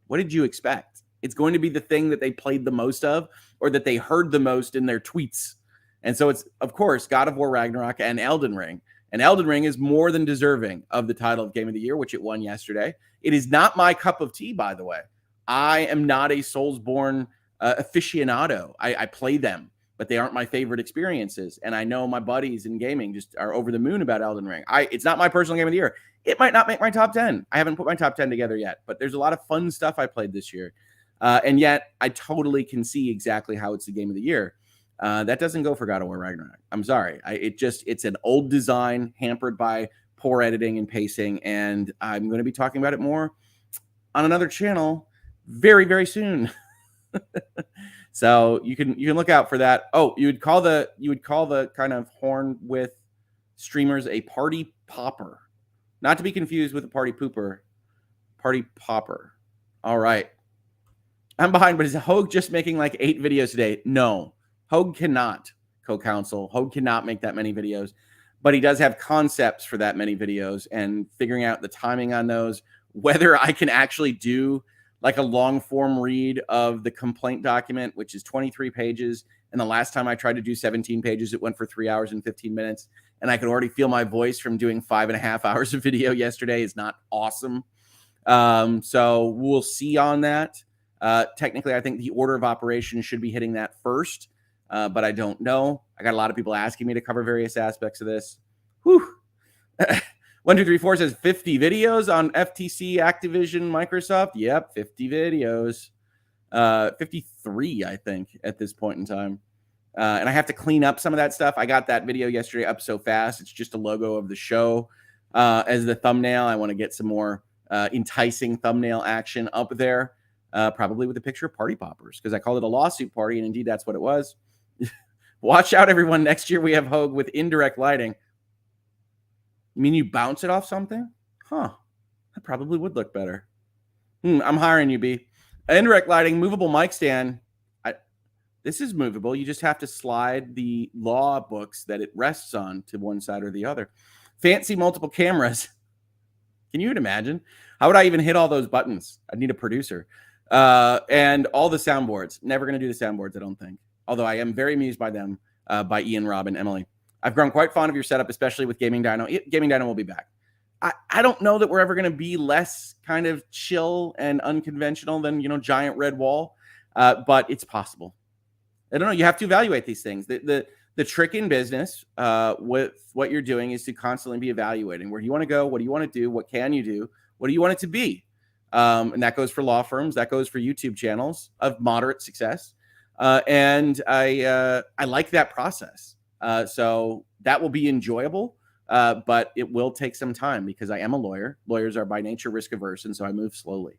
what did you expect? It's going to be the thing that they played the most of or that they heard the most in their tweets. And so it's, of course, God of War Ragnarok and Elden Ring. And Elden Ring is more than deserving of the title of Game of the Year, which it won yesterday. It is not my cup of tea, by the way. I am not a Soulsborne aficionado. I play them, but they aren't my favorite experiences. And I know my buddies in gaming just are over the moon about Elden Ring. It's not my personal game of the year. It might not make my top 10. I haven't put my top 10 together yet, but there's a lot of fun stuff I played this year. And yet I totally can see exactly how it's the game of the year. That doesn't go for God of War Ragnarok. I'm sorry. It's an old design hampered by poor editing and pacing. And I'm going to be talking about it more on another channel very, very soon. So you can look out for that. Oh, you would call the kind of horn with streamers a party popper, not to be confused with a party pooper. Party popper. All right. I'm behind, but is Hoeg just making like 8 videos today? No, Hoeg cannot co-counsel. Hoeg cannot make that many videos, but he does have concepts for that many videos, and figuring out the timing on those, whether I can actually do like a long form read of the complaint document, which is 23 pages. And the last time I tried to do 17 pages, it went for 3 hours and 15 minutes. And I could already feel my voice from doing 5.5 hours of video yesterday is not awesome. So we'll see on that. Technically, I think the order of operations should be hitting that first, but I don't know. I got a lot of people asking me to cover various aspects of this. Whew. 1234 says 50 videos on FTC, Activision, Microsoft. Yep, 50 videos. 53, I think, at this point in time. And I have to clean up some of that stuff. I got that video yesterday up so fast. It's just a logo of the show as the thumbnail. I want to get some more enticing thumbnail action up there, probably with a picture of party poppers, because I called it a lawsuit party, and indeed that's what it was. Watch out, everyone. Next year we have Hoeg with indirect lighting. You mean you bounce it off something? Huh. That probably would look better. I'm hiring you, B. Indirect lighting, movable mic stand. This is movable. You just have to slide the law books that it rests on to one side or the other. Fancy multiple cameras. Can you imagine? How would I even hit all those buttons? I'd need a producer. And all the soundboards. Never going to do the soundboards, I don't think. Although I am very amused by them, by Ian, Robin, Emily. I've grown quite fond of your setup, especially with Gaming Dino. Gaming Dino will be back. I don't know that we're ever going to be less kind of chill and unconventional than, giant red wall, but it's possible. I don't know. You have to evaluate these things. The trick in business with what you're doing is to constantly be evaluating. Where do you want to go? What do you want to do? What can you do? What do you want it to be? And that goes for law firms. That goes for YouTube channels of moderate success. And I like that process. So that will be enjoyable, but it will take some time because I am a lawyer. Lawyers are by nature risk averse, and so I move slowly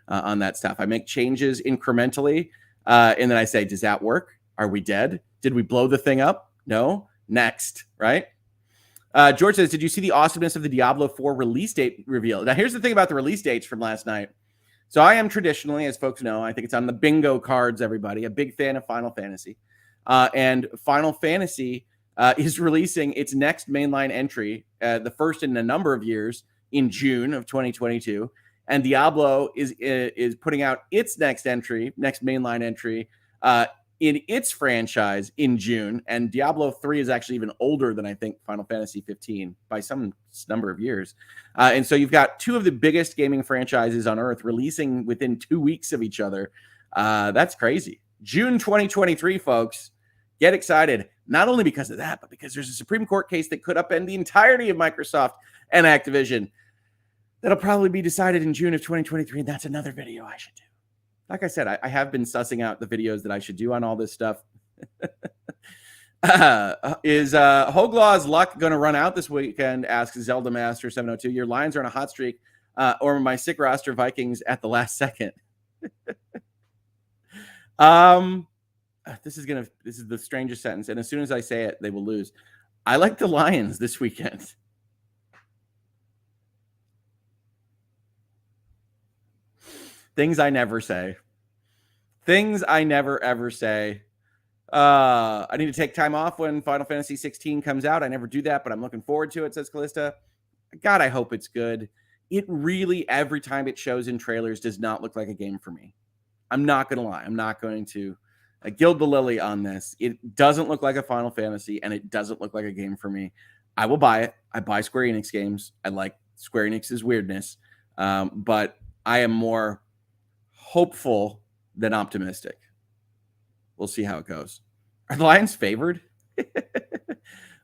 on that stuff. I make changes incrementally, and then I say, does that work? Are we dead? Did we blow the thing up? No. Next, right? George says, did you see the awesomeness of the Diablo 4 release date reveal? Now, here's the thing about the release dates from last night. So I am traditionally, as folks know, I think it's on the bingo cards, everybody, a big fan of Final Fantasy. And Final Fantasy is releasing its next mainline entry, the first in a number of years, in June of 2022. And Diablo is putting out its next mainline entry, in its franchise in June. And Diablo 3 is actually even older than I think Final Fantasy 15 by some number of years. And so you've got two of the biggest gaming franchises on earth releasing within 2 weeks of each other. That's crazy. June 2023, folks. Get excited. Not only because of that, but because there's a Supreme Court case that could upend the entirety of Microsoft and Activision. That'll probably be decided in June of 2023. And that's another video I should do. Like I said, I have been sussing out the videos that I should do on all this stuff. Is Hoeg Law's luck going to run out this weekend? Asks Zelda Master 702. Your Lions are on a hot streak, or my sick roster Vikings at the last second. This is the strangest sentence, and as soon as I say it, they will lose. I like the Lions this weekend. Things I never say. Things I never, ever say. I need to take time off when Final Fantasy 16 comes out. I never do that, but I'm looking forward to it, says Callista. God, I hope it's good. It really, every time it shows in trailers, does not look like a game for me. I'm not going to lie. I'm not going to gild the lily on this. It doesn't look like a Final Fantasy, and it doesn't look like a game for me. I will buy it. I buy Square Enix games. I like Square Enix's weirdness, but I am more hopeful than optimistic. We'll see how it goes. Are the Lions favored?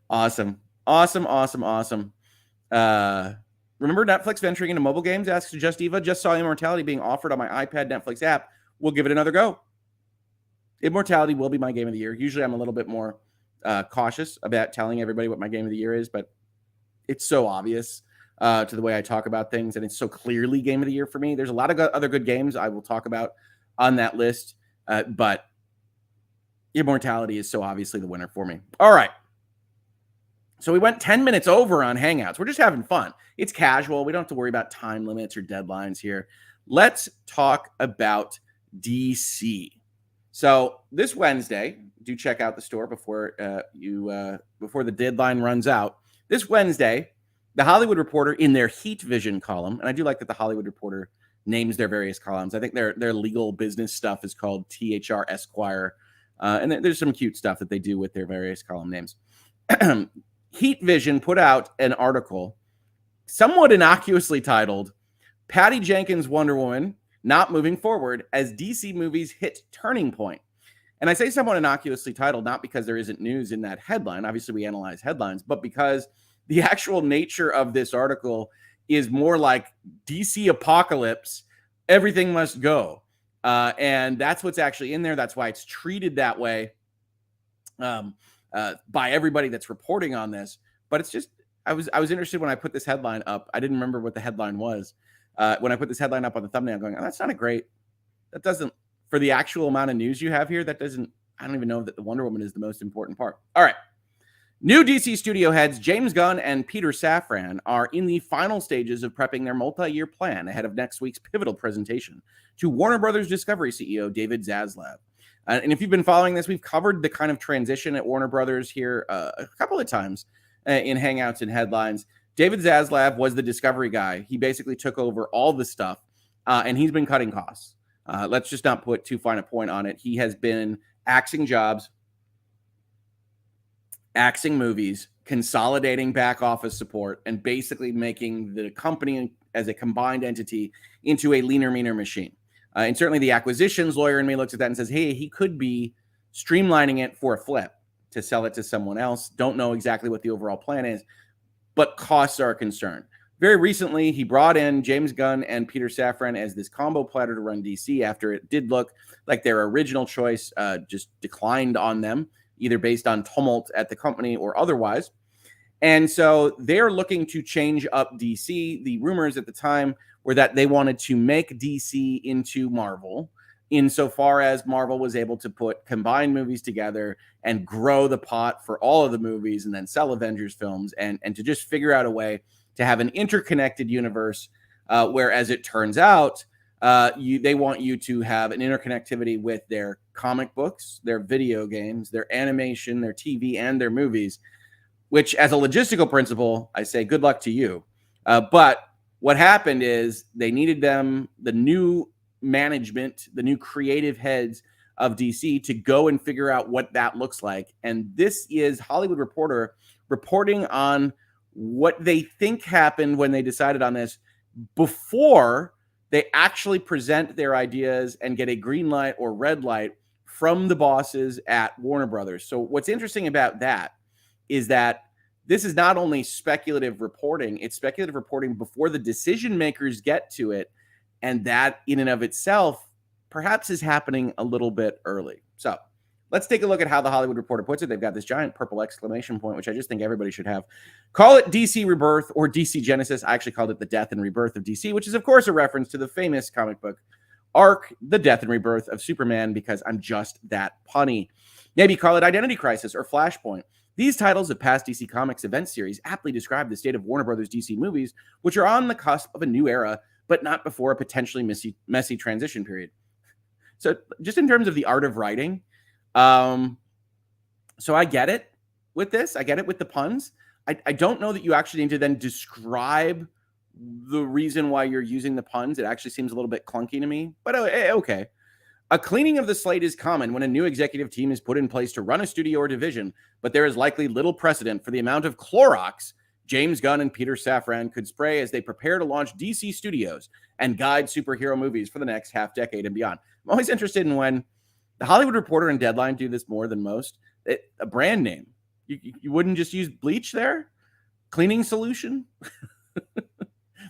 Awesome. Remember Netflix venturing into mobile games? Asks Just Eva. Just saw Immortality being offered on my iPad Netflix app. We'll give it another go. Immortality will be my game of the year. Usually I'm a little bit more cautious about telling everybody what my game of the year is, but it's so obvious to the way I talk about things, and it's so clearly game of the year for me. There's a lot of other good games I will talk about on that list, but Immortality is so obviously the winner for me. All right. So we went 10 minutes over on Hangouts. We're just having fun. It's casual. We don't have to worry about time limits or deadlines here. Let's talk about DC. So this Wednesday, do check out the store before before the deadline runs out. This Wednesday, The Hollywood Reporter, in their Heat Vision column, and I do like that The Hollywood Reporter names their various columns. I think their legal business stuff is called THR Esquire, and there's some cute stuff that they do with their various column names. Heat Vision put out an article somewhat innocuously titled, Patty Jenkins' Wonder Woman Not Moving Forward as DC Movies Hit Turning Point. And I say somewhat innocuously titled, not because there isn't news in that headline. Obviously, we analyze headlines, but because the actual nature of this article is more like DC apocalypse, everything must go. And that's what's actually in there. That's why it's treated that way by everybody that's reporting on this. But it's just, I was interested when I put this headline up. I didn't remember what the headline was. When I put this headline up on the thumbnail, going, oh, that's not that doesn't, for the actual amount of news you have here, I don't even know that the Wonder Woman is the most important part. All right. New DC studio heads James Gunn and Peter Safran are in the final stages of prepping their multi-year plan ahead of next week's pivotal presentation to Warner Brothers Discovery CEO David Zaslav. And if you've been following this, we've covered the kind of transition at Warner Brothers here a couple of times in Hangouts and Headlines. David Zaslav was the Discovery guy. He basically took over all the stuff, and he's been cutting costs. Let's just not put too fine a point on it. He has been axing jobs, axing movies, consolidating back office support, and basically making the company as a combined entity into a leaner, meaner machine. And certainly the acquisitions lawyer in me looks at that and says, hey, he could be streamlining it for a flip to sell it to someone else. Don't know exactly what the overall plan is, but costs are a concern. Very recently, he brought in James Gunn and Peter Safran as this combo platter to run DC after it did look like their original choice just declined on them, either based on tumult at the company or otherwise. And so they're looking to change up DC. The rumors at the time were that they wanted to make DC into Marvel, insofar as Marvel was able to put combined movies together and grow the pot for all of the movies and then sell Avengers films and to just figure out a way to have an interconnected universe where, as it turns out, they want you to have an interconnectivity with their comic books, their video games, their animation, their TV, and their movies, which as a logistical principle, I say good luck to you. But what happened is they needed the new management, the new creative heads of DC to go and figure out what that looks like. And this is Hollywood Reporter reporting on what they think happened when they decided on this before they actually present their ideas and get a green light or red light from the bosses at Warner Brothers. So what's interesting about that is that this is not only speculative reporting, it's speculative reporting before the decision makers get to it. And that in and of itself perhaps is happening a little bit early. So let's take a look at how the Hollywood Reporter puts it. They've got this giant purple exclamation point, which I just think everybody should have. Call it DC Rebirth or DC Genesis. I actually called it the Death and Rebirth of DC, which is, of course, a reference to the famous comic book arc, The Death and Rebirth of Superman, because I'm just that punny. Maybe call it Identity Crisis or Flashpoint. These titles of past DC Comics event series aptly describe the state of Warner Brothers DC movies, which are on the cusp of a new era, but not before a potentially messy transition period. So just in terms of the art of writing, so I get it with this. I get it with the puns. I don't know that you actually need to then describe the reason why you're using the puns. It actually seems a little bit clunky to me, but okay. A cleaning of the slate is common when a new executive team is put in place to run a studio or division, but there is likely little precedent for the amount of Clorox James Gunn and Peter Safran could spray as they prepare to launch DC Studios and guide superhero movies for the next half decade and beyond. I'm always interested in when The Hollywood Reporter and Deadline do this more than most. A brand name. You wouldn't just use bleach there? Cleaning solution?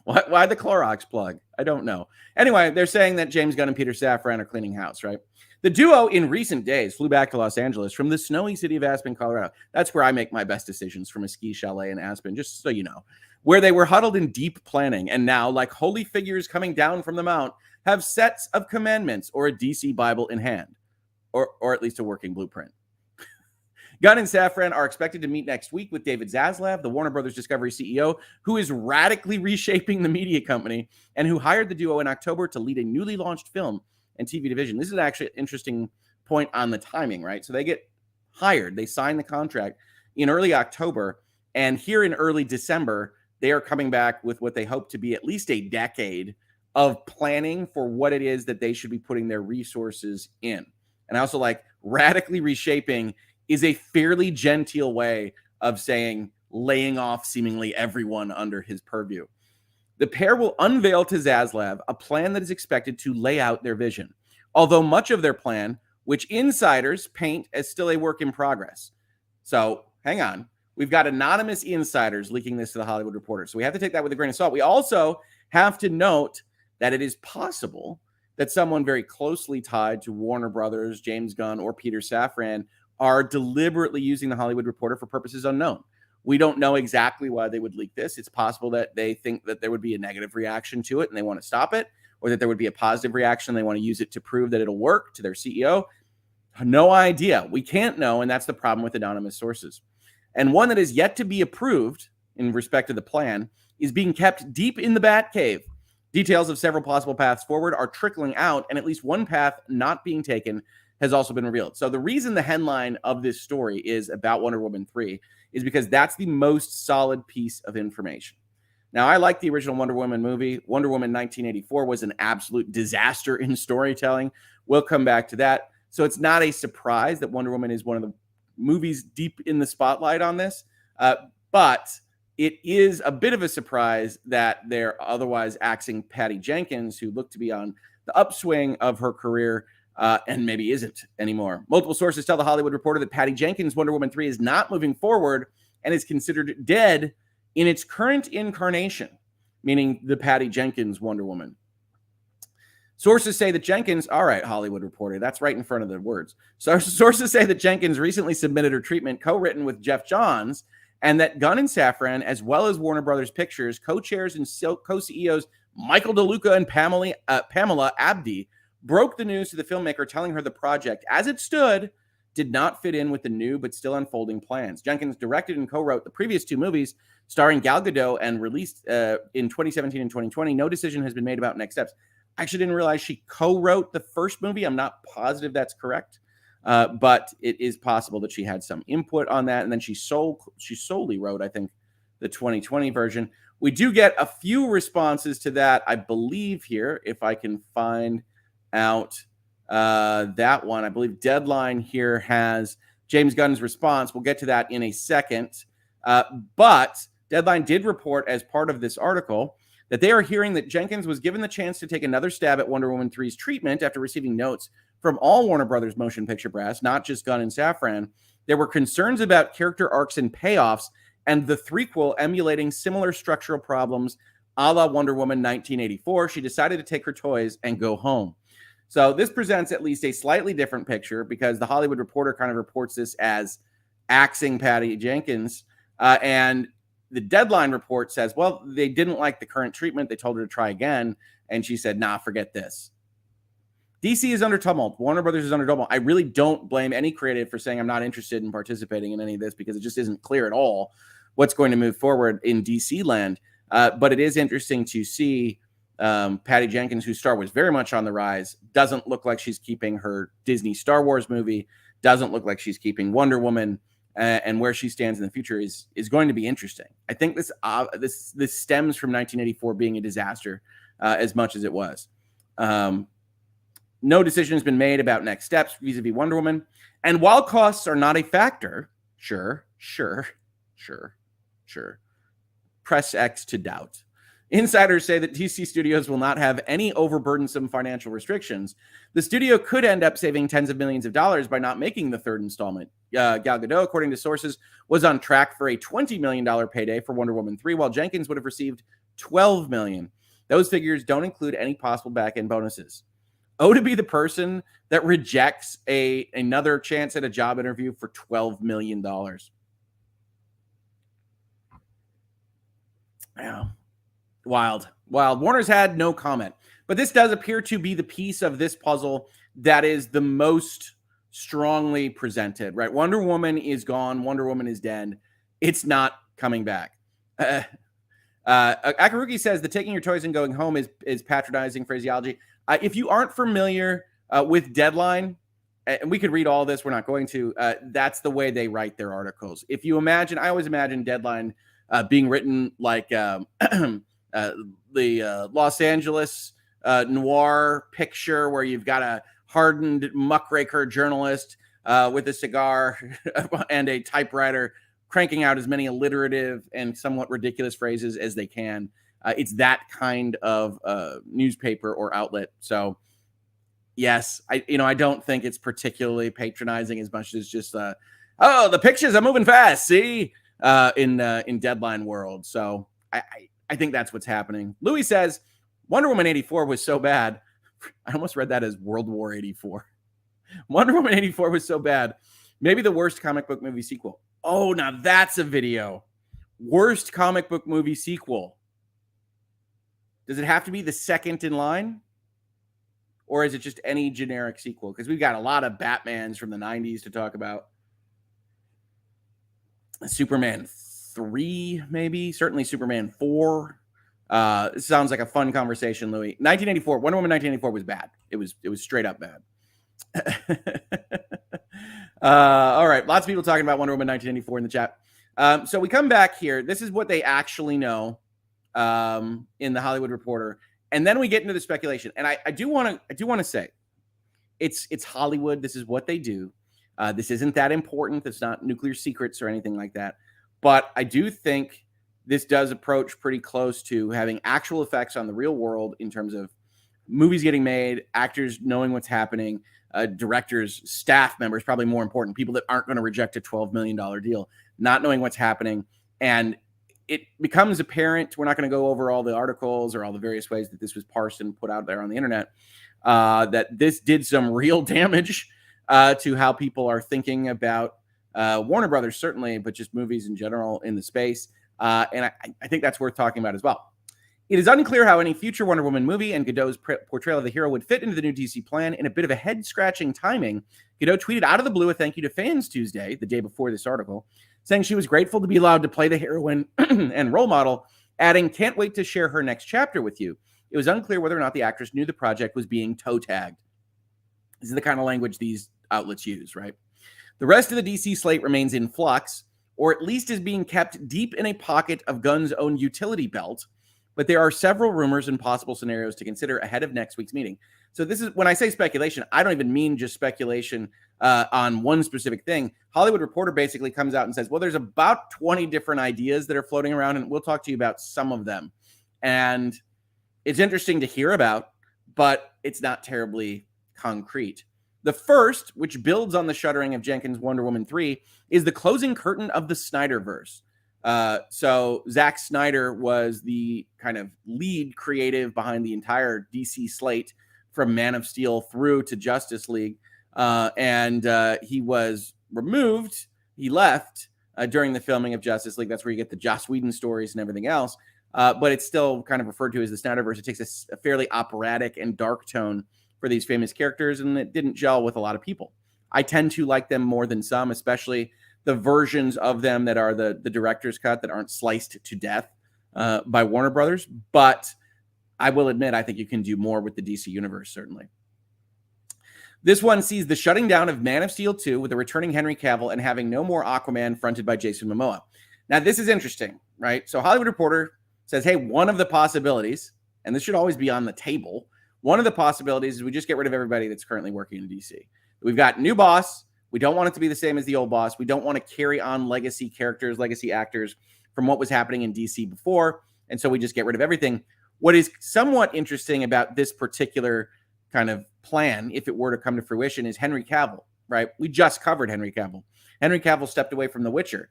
Why the Clorox plug? I don't know. Anyway, they're saying that James Gunn and Peter Safran are cleaning house, right? The duo in recent days flew back to Los Angeles from the snowy city of Aspen, Colorado. That's where I make my best decisions, from a ski chalet in Aspen, just so you know, where they were huddled in deep planning and now, like holy figures coming down from the mount, have sets of commandments or a DC Bible in hand, or at least a working blueprint. Gunn and Safran are expected to meet next week with David Zaslav, the Warner Brothers Discovery CEO, who is radically reshaping the media company and who hired the duo in October to lead a newly launched film and TV division. This is actually an interesting point on the timing, right? So they get hired, they sign the contract in early October, and here in early December, they are coming back with what they hope to be at least a decade of planning for what it is that they should be putting their resources in. And I also like radically reshaping is a fairly genteel way of saying laying off seemingly everyone under his purview. The pair will unveil to Zaslav a plan that is expected to lay out their vision, although much of their plan, which insiders paint as still a work in progress. So hang on. We've got anonymous insiders leaking this to the Hollywood Reporter. So we have to take that with a grain of salt. We also have to note that it is possible that someone very closely tied to Warner Brothers, James Gunn, or Peter Safran are deliberately using the Hollywood Reporter for purposes unknown. We don't know exactly why they would leak this. It's possible that they think that there would be a negative reaction to it and they want to stop it, or that there would be a positive reaction. They want to use it to prove that it'll work to their CEO. No idea. We can't know, and that's the problem with anonymous sources. And one that is yet to be approved in respect to the plan is being kept deep in the Batcave. Details of several possible paths forward are trickling out, and at least one path not being taken has also been revealed. So the reason the headline of this story is about Wonder Woman 3 is because that's the most solid piece of information. Now, I like the original Wonder Woman movie. Wonder Woman 1984 was an absolute disaster in storytelling. We'll come back to that. So it's not a surprise that Wonder Woman is one of the movies deep in the spotlight on this. But it is a bit of a surprise that they're otherwise axing Patty Jenkins, who looked to be on the upswing of her career, and maybe isn't anymore. Multiple sources tell the Hollywood Reporter that Patty Jenkins' Wonder Woman 3 is not moving forward and is considered dead in its current incarnation, meaning the Patty Jenkins Wonder Woman. Sources say that Jenkins, all right, Hollywood Reporter, that's right in front of the words. So sources say that Jenkins recently submitted her treatment co-written with Jeff Johns, and that Gunn and Safran, as well as Warner Brothers Pictures, co-chairs and co-CEOs Michael DeLuca and Pamela Abdi, broke the news to the filmmaker, telling her the project, as it stood, did not fit in with the new but still unfolding plans. Jenkins directed and co-wrote the previous two movies starring Gal Gadot and released in 2017 and 2020. No decision has been made about next steps. I actually didn't realize she co-wrote the first movie. I'm not positive that's correct, but it is possible that she had some input on that. And then she solely wrote, I think, the 2020 version. We do get a few responses to that, I believe, here, if I can find out that one. I believe Deadline here has James Gunn's response. We'll get to that in a second. But Deadline did report, as part of this article, that they are hearing that Jenkins was given the chance to take another stab at Wonder Woman 3's treatment after receiving notes from all Warner Brothers motion picture brass, not just Gunn and Safran. There were concerns about character arcs and payoffs, and the threequel emulating similar structural problems a la Wonder Woman 1984. She decided to take her toys and go home. So this presents at least a slightly different picture, because the Hollywood Reporter kind of reports this as axing Patty Jenkins. And the Deadline report says, well, they didn't like the current treatment. They told her to try again. And she said, nah, forget this. DC is under tumult. Warner Brothers is under tumult. I really don't blame any creative for saying I'm not interested in participating in any of this, because it just isn't clear at all what's going to move forward in DC land. But it is interesting to see Patty Jenkins, whose star was very much on the rise, doesn't look like she's keeping her Disney Star Wars movie, doesn't look like she's keeping Wonder Woman, and where she stands in the future is going to be interesting. I think this stems from 1984 being a disaster as much as it was. No decision has been made about next steps vis-a-vis Wonder Woman. And while costs are not a factor, sure. Press X to doubt. Insiders say that DC Studios will not have any overburdensome financial restrictions. The studio could end up saving tens of millions of dollars by not making the third installment. Gal Gadot, according to sources, was on track for a $20 million payday for Wonder Woman 3, while Jenkins would have received $12 million. Those figures don't include any possible back-end bonuses. Oh, to be the person that rejects another chance at a job interview for $12 million. Yeah. Wild. Warner's had no comment. But this does appear to be the piece of this puzzle that is the most strongly presented, right? Wonder Woman is gone. Wonder Woman is dead. It's not coming back. Akarugi says the taking your toys and going home is patronizing phraseology. If you aren't familiar with Deadline, and we could read all this, we're not going to, that's the way they write their articles. If you imagine, I always imagine Deadline being written like the Los Angeles noir picture where you've got a hardened muckraker journalist with a cigar and a typewriter cranking out as many alliterative and somewhat ridiculous phrases as they can. It's that kind of newspaper or outlet. So yes, I don't think it's particularly patronizing as much as just oh, the pictures are moving fast. See, in Deadline world. So I think that's what's happening. Louis says Wonder Woman 84 was so bad. I almost read that as World War 84. Wonder Woman 84 was so bad. Maybe the worst comic book movie sequel. Oh, now that's a video. Worst comic book movie sequel. Does it have to be the second in line? Or is it just any generic sequel? Because we've got a lot of Batmans from the 90s to talk about. Superman 3, maybe. Certainly Superman 4. Sounds like a fun conversation, Louis. 1984. Wonder Woman 1984 was bad. It was straight up bad. All right. Lots of people talking about Wonder Woman 1984 in the chat. So we come back here. This is what they actually know in the Hollywood Reporter. And then we get into the speculation. And I do want to say it's Hollywood. This is what they do. This isn't that important. It's not nuclear secrets or anything like that. But I do think this does approach pretty close to having actual effects on the real world in terms of movies getting made, actors knowing what's happening, directors, staff members, probably more important, people that aren't going to reject a $12 million deal, not knowing what's happening. And it becomes apparent, we're not going to go over all the articles or all the various ways that this was parsed and put out there on the internet, that this did some real damage to how people are thinking about Warner Brothers, certainly, but just movies in general in the space. And I think that's worth talking about as well. It is unclear how any future Wonder Woman movie and Gadot's portrayal of the hero would fit into the new DC plan. In a bit of a head-scratching timing, Gadot tweeted out of the blue a thank you to fans Tuesday, the day before this article, saying she was grateful to be allowed to play the heroine and role model, adding, "Can't wait to share her next chapter with you." It was unclear whether or not the actress knew the project was being toe-tagged. This is the kind of language these outlets use, right? The rest of the DC slate remains in flux, or at least is being kept deep in a pocket of Gunn's own utility belt, but there are several rumors and possible scenarios to consider ahead of next week's meeting. So this is, when I say speculation, I don't even mean just speculation on one specific thing. Hollywood Reporter basically comes out and says, well, there's about 20 different ideas that are floating around, and we'll talk to you about some of them. And it's interesting to hear about, but it's not terribly concrete. The first, which builds on the shuttering of Jenkins' Wonder Woman 3, is the closing curtain of the Snyderverse. So Zack Snyder was the kind of lead creative behind the entire DC slate from Man of Steel through to Justice League. And he was removed. He left during the filming of Justice League. That's where you get the Joss Whedon stories and everything else. But it's still kind of referred to as the Snyderverse. It takes a fairly operatic and dark tone for these famous characters, and it didn't gel with a lot of people. I tend to like them more than some, especially the versions of them that are the director's cut that aren't sliced to death by Warner Brothers. But I will admit, I think you can do more with the DC universe, certainly. This one sees the shutting down of Man of Steel 2 with a returning Henry Cavill and having no more Aquaman fronted by Jason Momoa. Now, this is interesting, right? So Hollywood Reporter says, hey, one of the possibilities, and this should always be on the table, one of the possibilities is we just get rid of everybody that's currently working in DC. We've got new boss. We don't want it to be the same as the old boss. We don't want to carry on legacy characters, legacy actors from what was happening in DC before. And so we just get rid of everything. What is somewhat interesting about this particular kind of plan, if it were to come to fruition, is Henry Cavill, right? We just covered Henry Cavill. Henry Cavill stepped away from The Witcher,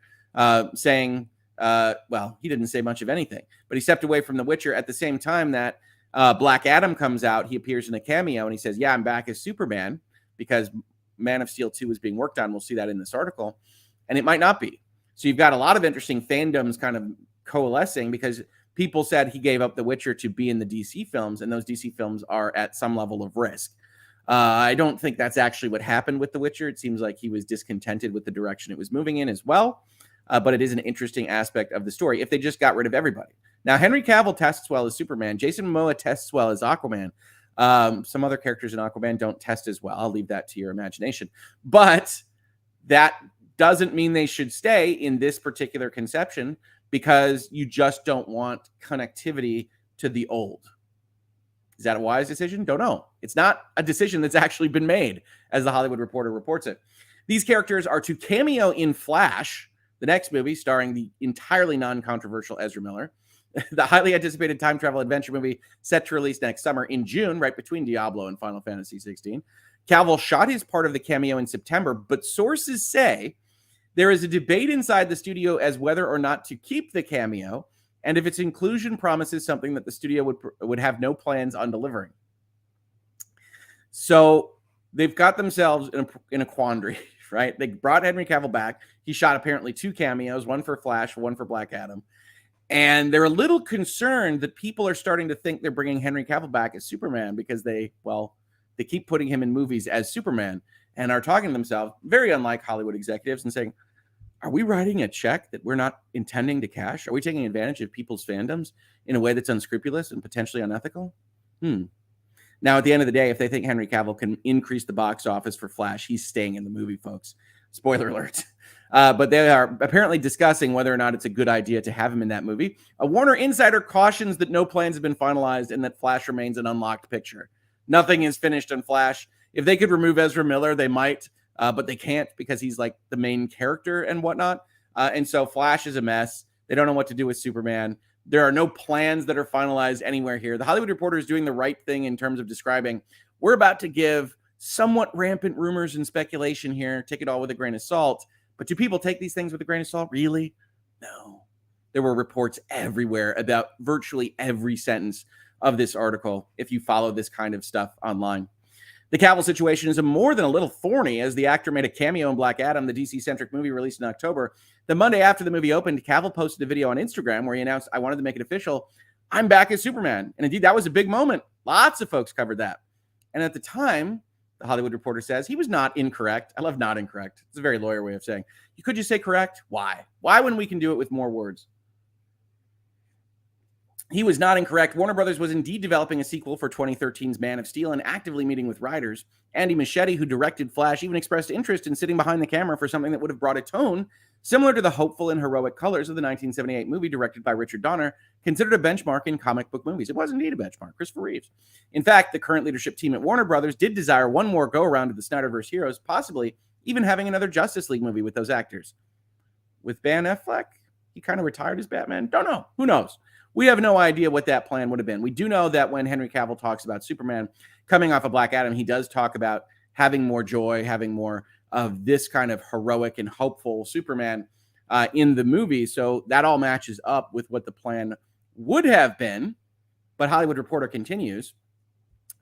saying, well, he didn't say much of anything, but he stepped away from The Witcher at the same time that Black Adam comes out. He appears in a cameo and he says, yeah, I'm back as Superman because Man of Steel 2 is being worked on. We'll see that in this article. And it might not be. So you've got a lot of interesting fandoms kind of coalescing because people said he gave up The Witcher to be in the DC films, and those DC films are at some level of risk. I don't think that's actually what happened with The Witcher. It seems like he was discontented with the direction it was moving in as well. But it is an interesting aspect of the story if they just got rid of everybody. Now, Henry Cavill tests well as Superman. Jason Momoa tests well as Aquaman. Some other characters in Aquaman don't test as well. I'll leave that to your imagination. But that doesn't mean they should stay in this particular conception because you just don't want connectivity to the old. Is that a wise decision? Don't know. It's not a decision that's actually been made, as the Hollywood Reporter reports it. These characters are to cameo in Flash, the next movie starring the entirely non-controversial Ezra Miller, the highly anticipated time travel adventure movie set to release next summer in June, right between Diablo and Final Fantasy 16. Cavill shot his part of the cameo in September, but sources say there is a debate inside the studio as whether or not to keep the cameo, and if its inclusion promises something that the studio would have no plans on delivering. So they've got themselves in a quandary, right? They brought Henry Cavill back. He shot apparently 2 cameos, one for Flash, one for Black Adam. And they're a little concerned that people are starting to think they're bringing Henry Cavill back as Superman because they keep putting him in movies as Superman and are talking to themselves, very unlike Hollywood executives, and saying, are we writing a check that we're not intending to cash? Are we taking advantage of people's fandoms in a way that's unscrupulous and potentially unethical? Now, at the end of the day, if they think Henry Cavill can increase the box office for Flash, he's staying in the movie, folks. Spoiler alert. But they are apparently discussing whether or not it's a good idea to have him in that movie. A Warner insider cautions that no plans have been finalized and that Flash remains an unlocked picture. Nothing is finished on Flash. If they could remove Ezra Miller, they might. But they can't because he's like the main character and whatnot. And so Flash is a mess. They don't know what to do with Superman. There are no plans that are finalized anywhere here. The Hollywood Reporter is doing the right thing in terms of describing we're about to give somewhat rampant rumors and speculation here. Take it all with a grain of salt. But do people take these things with a grain of salt? Really? No. There were reports everywhere about virtually every sentence of this article if you follow this kind of stuff online. The Cavill situation is more than a little thorny, as the actor made a cameo in Black Adam, the DC-centric movie released in October. The Monday after the movie opened, Cavill posted a video on Instagram where he announced, I wanted to make it official. I'm back as Superman. And indeed, that was a big moment. Lots of folks covered that. And at the time, the Hollywood Reporter says, he was not incorrect. I love not incorrect. It's a very lawyer way of saying, could you say correct? Why? Why when we can do it with more words? He was not incorrect. Warner Brothers was indeed developing a sequel for 2013's Man of Steel and actively meeting with writers. Andy Muschietti, who directed Flash, even expressed interest in sitting behind the camera for something that would have brought a tone similar to the hopeful and heroic colors of the 1978 movie directed by Richard Donner, considered a benchmark in comic book movies. It was indeed a benchmark, Christopher Reeves. In fact, the current leadership team at Warner Brothers did desire one more go-around of the Snyderverse heroes, possibly even having another Justice League movie with those actors. With Ben Affleck, he kind of retired as Batman. Don't know. Who knows? We have no idea what that plan would have been. We do know that when Henry Cavill talks about Superman coming off of Black Adam, he does talk about having more joy, having more of this kind of heroic and hopeful Superman in the movie. So that all matches up with what the plan would have been. But Hollywood Reporter continues.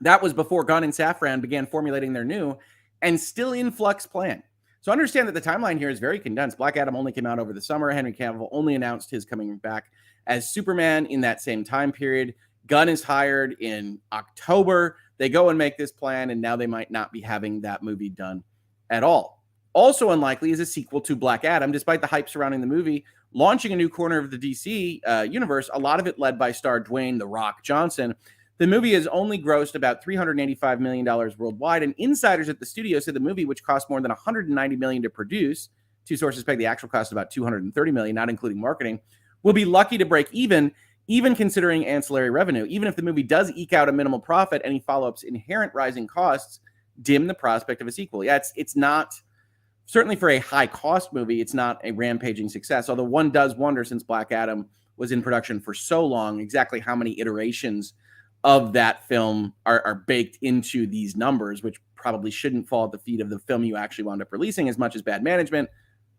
That was before Gunn and Safran began formulating their new and still in flux plan. So understand that the timeline here is very condensed. Black Adam only came out over the summer. Henry Cavill only announced his coming back as Superman in that same time period. Gunn is hired in October. They go and make this plan, and now they might not be having that movie done at all. Also unlikely is a sequel to Black Adam, despite the hype surrounding the movie launching a new corner of the DC universe, a lot of it led by star Dwayne "The Rock" Johnson. The movie has only grossed about $385 million worldwide, and insiders at the studio said the movie, which cost more than $190 million to produce, two sources peg the actual cost about $230 million, not including marketing, will be lucky to break even considering ancillary revenue. Even if the movie does eke out a minimal profit, any follow-ups inherent rising costs dim the prospect of a sequel. Yeah, it's not, certainly for a high-cost movie, it's not a rampaging success, although one does wonder, since Black Adam was in production for so long, exactly how many iterations of that film are baked into these numbers, which probably shouldn't fall at the feet of the film you actually wound up releasing as much as bad management,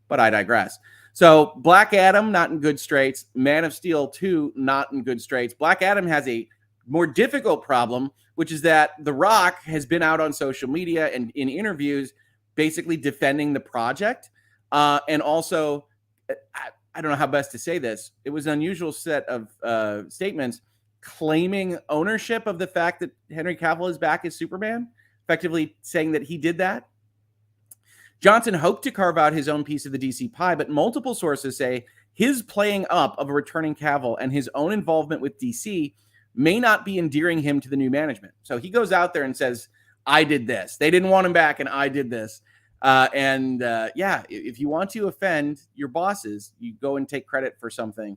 but I digress. So Black Adam, not in good straits. Man of Steel 2, not in good straits. Black Adam has a more difficult problem, which is that The Rock has been out on social media and in interviews basically defending the project. And also, I don't know how best to say this. It was an unusual set of statements claiming ownership of the fact that Henry Cavill is back as Superman, effectively saying that he did that. Johnson hoped to carve out his own piece of the DC pie, but multiple sources say his playing up of a returning Cavill and his own involvement with DC may not be endearing him to the new management. So he goes out there and says, I did this. They didn't want him back, and I did this. If you want to offend your bosses, you go and take credit for something,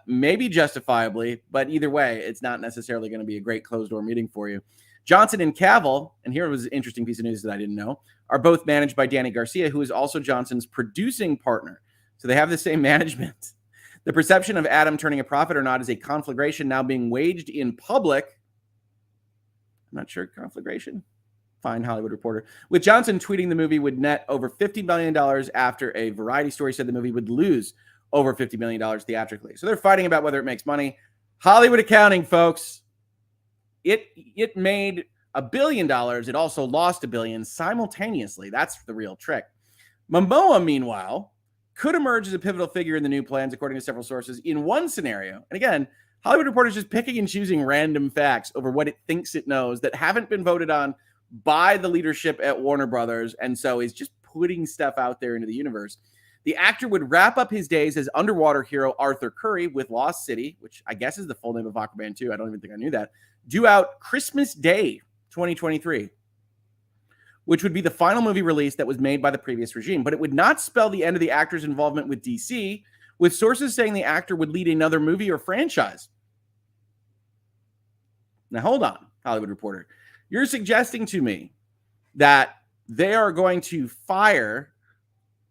maybe justifiably, but either way, it's not necessarily going to be a great closed-door meeting for you. Johnson and Cavill, and here was an interesting piece of news that I didn't know, are both managed by Danny Garcia, who is also Johnson's producing partner. So they have the same management. The perception of Adam turning a profit or not is a conflagration now being waged in public. I'm not sure, conflagration? Fine, Hollywood Reporter. With Johnson tweeting the movie would net over $50 million after a Variety story said the movie would lose over $50 million theatrically. So they're fighting about whether it makes money. Hollywood accounting, folks. It made $1 billion. It also lost $1 billion simultaneously. That's the real trick. Momoa, meanwhile, could emerge as a pivotal figure in the new plans, according to several sources. In one scenario, and again, Hollywood Reporter is just picking and choosing random facts over what it thinks it knows that haven't been voted on by the leadership at Warner Brothers, and so is just putting stuff out there into the universe. The actor would wrap up his days as underwater hero Arthur Curry with Lost City, which I guess is the full name of Aquaman 2. I don't even think I knew that. Due out Christmas Day 2023, which would be the final movie release that was made by the previous regime. But it would not spell the end of the actor's involvement with DC, with sources saying the actor would lead another movie or franchise. Now, hold on, Hollywood Reporter. You're suggesting to me that they are going to fire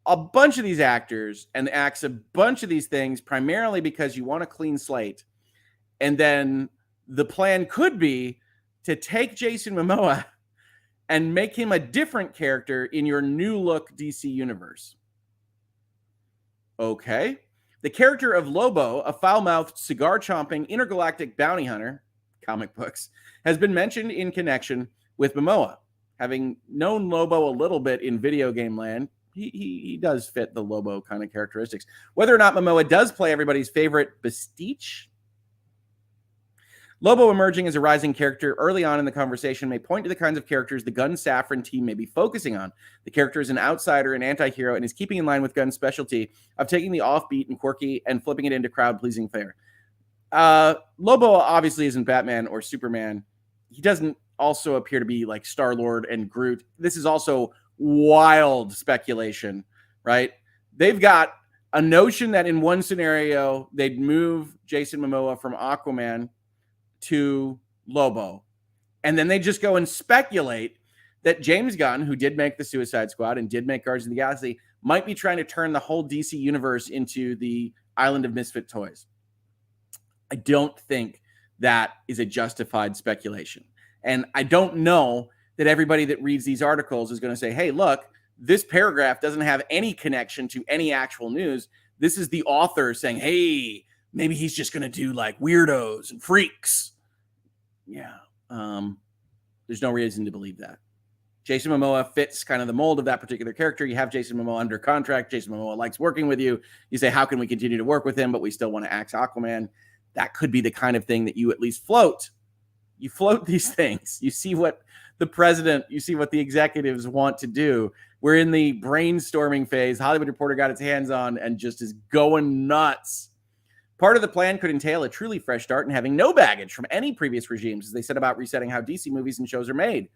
a bunch of these actors and axe a bunch of these things primarily because you want a clean slate. And then the plan could be to take Jason Momoa and make him a different character in your new look DC universe. Okay. The character of Lobo, a foul-mouthed, cigar-chomping, intergalactic bounty hunter, comic books, has been mentioned in connection with Momoa. Having known Lobo a little bit in video game land, he does fit the Lobo kind of characteristics. Whether or not Momoa does play everybody's favorite Bastille, Lobo emerging as a rising character early on in the conversation may point to the kinds of characters the Gunn Safran team may be focusing on. The character is an outsider, an anti-hero, and is keeping in line with Gunn's specialty of taking the offbeat and quirky and flipping it into crowd-pleasing fare. Lobo obviously isn't Batman or Superman. He doesn't also appear to be like Star-Lord and Groot. This is also wild speculation, right? They've got a notion that in one scenario, they'd move Jason Momoa from Aquaman to Lobo. And then they just go and speculate that James Gunn, who did make the Suicide Squad and did make Guardians of the Galaxy, might be trying to turn the whole DC universe into the island of misfit toys. I don't think that is a justified speculation. And I don't know that everybody that reads these articles is going to say, hey, look, this paragraph doesn't have any connection to any actual news. This is the author saying, hey, maybe he's just going to do like weirdos and freaks. Yeah. There's no reason to believe that. Jason Momoa fits kind of the mold of that particular character. You have Jason Momoa under contract. Jason Momoa likes working with you. You say, how can we continue to work with him, but we still want to axe Aquaman? That could be the kind of thing that you at least float. You float these things. You see what the president, you see what the executives want to do. We're in the brainstorming phase. Hollywood Reporter got its hands on and just is going nuts. Part of the plan could entail a truly fresh start and having no baggage from any previous regimes as they set about resetting how DC movies and shows are made.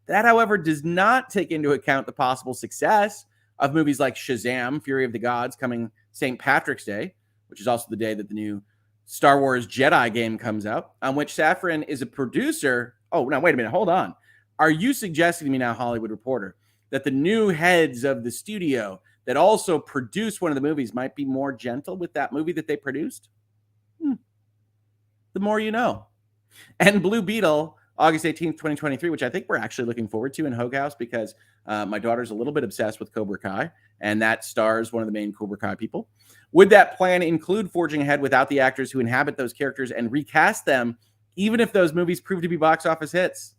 That, however, does not take into account the possible success of movies like Shazam, Fury of the Gods, coming St. Patrick's Day, which is also the day that the new Star Wars Jedi game comes out, on which Safran is a producer. Oh, now, wait a minute. Hold on. Are you suggesting to me now, Hollywood Reporter, that the new heads of the studio that also produced one of the movies might be more gentle with that movie that they produced? The more you know. And Blue Beetle, August 18th, 2023, which I think we're actually looking forward to in Hoeg House because my daughter's a little bit obsessed with Cobra Kai, and that stars one of the main Cobra Kai people. Would that plan include forging ahead without the actors who inhabit those characters and recast them, even if those movies prove to be box office hits?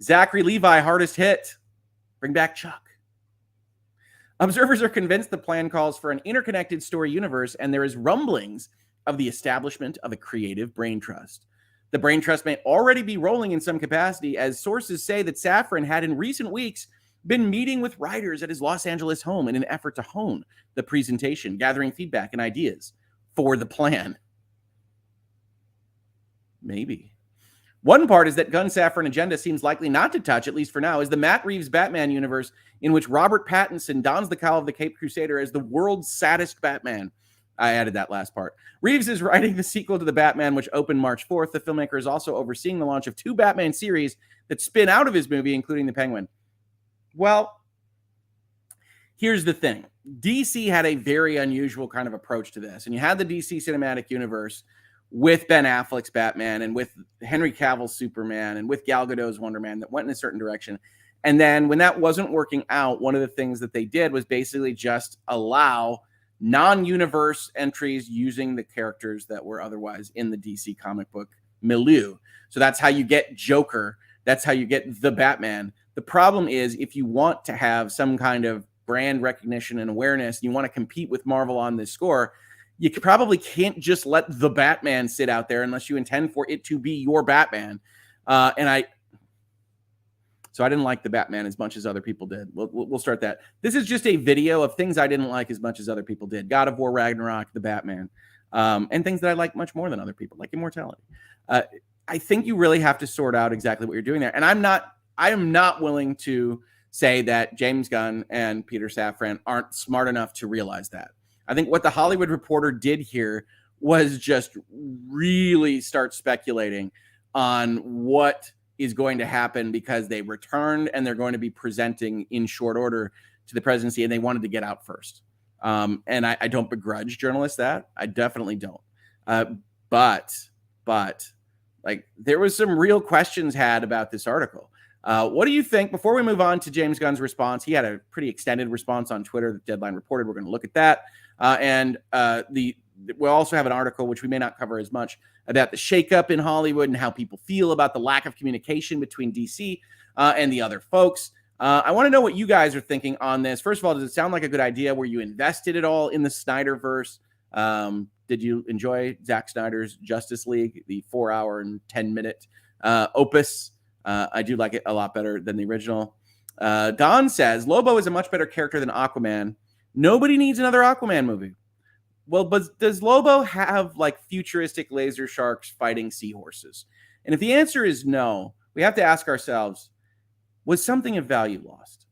Zachary Levi, hardest hit. Bring back Chuck. Observers are convinced the plan calls for an interconnected story universe, and there is rumblings of the establishment of a creative brain trust. The brain trust may already be rolling in some capacity, as sources say that Safran had in recent weeks been meeting with writers at his Los Angeles home in an effort to hone the presentation, gathering feedback and ideas for the plan. Maybe. One part is that Gunn's Safran agenda seems likely not to touch, at least for now, is the Matt Reeves Batman universe in which Robert Pattinson dons the cowl of the Caped Crusader as the world's saddest Batman. I added that last part. Reeves is writing the sequel to The Batman, which opened March 4th. The filmmaker is also overseeing the launch of 2 Batman series that spin out of his movie, including The Penguin. Well, here's the thing. DC had a very unusual kind of approach to this. And you had the DC Cinematic Universe with Ben Affleck's Batman and with Henry Cavill's Superman and with Gal Gadot's Wonder Man that went in a certain direction. And then when that wasn't working out, one of the things that they did was basically just allow non-universe entries using the characters that were otherwise in the DC comic book milieu. So that's how you get Joker. That's how you get the Batman. The problem is if you want to have some kind of brand recognition and awareness, you want to compete with Marvel on this score, you probably can't just let the Batman sit out there unless you intend for it to be your Batman. So I didn't like the Batman as much as other people did. We'll start that. This is just a video of things I didn't like as much as other people did. God of War, Ragnarok, the Batman, and things that I like much more than other people, like Immortality. I think you really have to sort out exactly what you're doing there. And I am not willing to say that James Gunn and Peter Safran aren't smart enough to realize that. I think what the Hollywood Reporter did here was just really start speculating on what is going to happen because they returned and they're going to be presenting in short order to the presidency and they wanted to get out first. And I don't begrudge journalists that. I definitely don't. But like there was some real questions had about this article. What do you think? Before we move on to James Gunn's response, he had a pretty extended response on Twitter that Deadline reported. We're going to look at that. We'll also have an article, which we may not cover as much, about the shakeup in Hollywood and how people feel about the lack of communication between DC and the other folks. I want to know what you guys are thinking on this. First of all, does it sound like a good idea? Were you invested at all in the Snyderverse? Did you enjoy Zack Snyder's Justice League, the 4-hour and 10-minute opus? I do like it a lot better than the original. Don says, Lobo is a much better character than Aquaman. Nobody needs another Aquaman movie. Well, but does Lobo have like futuristic laser sharks fighting seahorses? And if the answer is no, we have to ask ourselves, was something of value lost?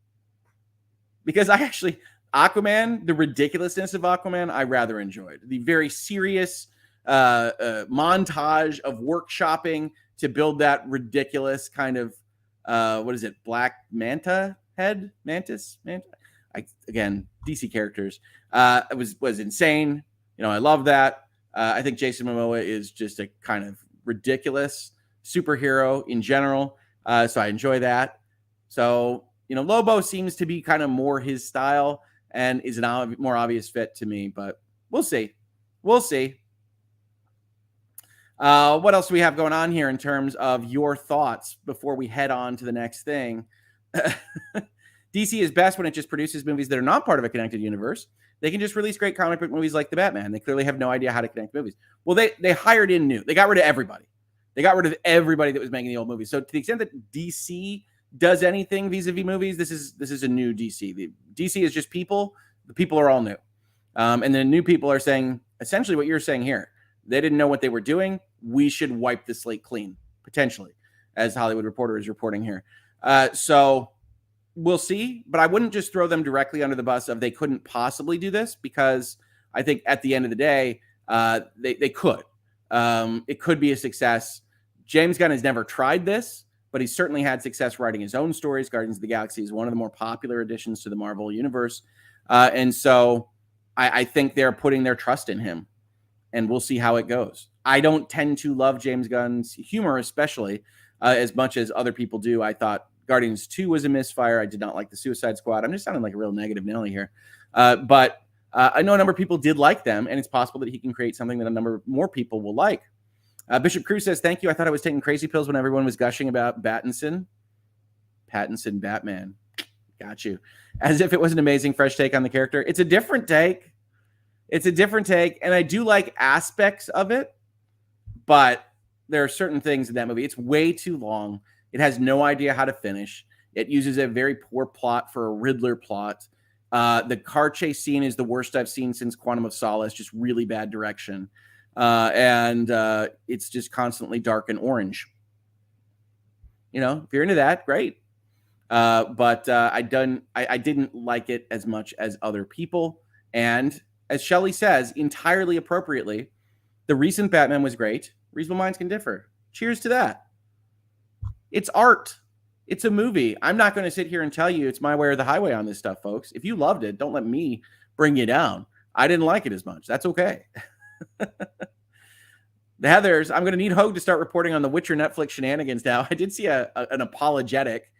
Because Aquaman, the ridiculousness of Aquaman, I rather enjoyed. The very serious montage of workshopping to build that ridiculous kind of, Black Manta head? Mantis? Again, DC characters. It was insane. I love that. I think Jason Momoa is just a kind of ridiculous superhero in general. So I enjoy that. So, Lobo seems to be kind of more his style and is a more obvious fit to me, but we'll see. We'll see. What else do we have going on here in terms of your thoughts before we head on to the next thing? DC is best when it just produces movies that are not part of a connected universe. They can just release great comic book movies like The Batman. They clearly have no idea how to connect movies. Well, they hired in new. They got rid of everybody. They got rid of everybody that was making the old movies. So to the extent that DC does anything vis-a-vis movies, this is a new DC. The DC is just people. The people are all new. And the new people are saying essentially what you're saying here. They didn't know what they were doing. We should wipe the slate clean, potentially, as Hollywood Reporter is reporting here. So we'll see, but I wouldn't just throw them directly under the bus of they couldn't possibly do this, because I think at the end of the day, they could. It could be a success. James Gunn has never tried this, but he's certainly had success writing his own stories. Guardians of the Galaxy is one of the more popular additions to the Marvel universe. And so I think they're putting their trust in him. and we'll see how it goes. I don't tend to love James Gunn's humor, especially as much as other people do. I thought Guardians 2 was a misfire. I did not like the Suicide Squad. I'm just sounding like a real negative Nelly here. But I know a number of people did like them, and it's possible that he can create something that a number more people will like. Bishop Cruz says, thank you. I thought I was taking crazy pills when everyone was gushing about Pattinson Batman. Got you. As if it was an amazing, fresh take on the character. It's a different take. And I do like aspects of it, but there are certain things in that movie. It's way too long. It has no idea how to finish. It uses a very poor plot for a Riddler plot. The car chase scene is the worst I've seen since Quantum of Solace, just really bad direction. And it's just constantly dark and orange. You know, if you're into that, great. But I didn't like it as much as other people. And as Shelley says, entirely appropriately, the recent Batman was great. Reasonable minds can differ. Cheers to that. It's art. It's a movie. I'm not going to sit here and tell you it's my way or the highway on this stuff, folks. If you loved it, don't let me bring you down. I didn't like it as much. That's okay. The Heathers, I'm going to need Hoeg to start reporting on the Witcher Netflix shenanigans now. I did see an apologetic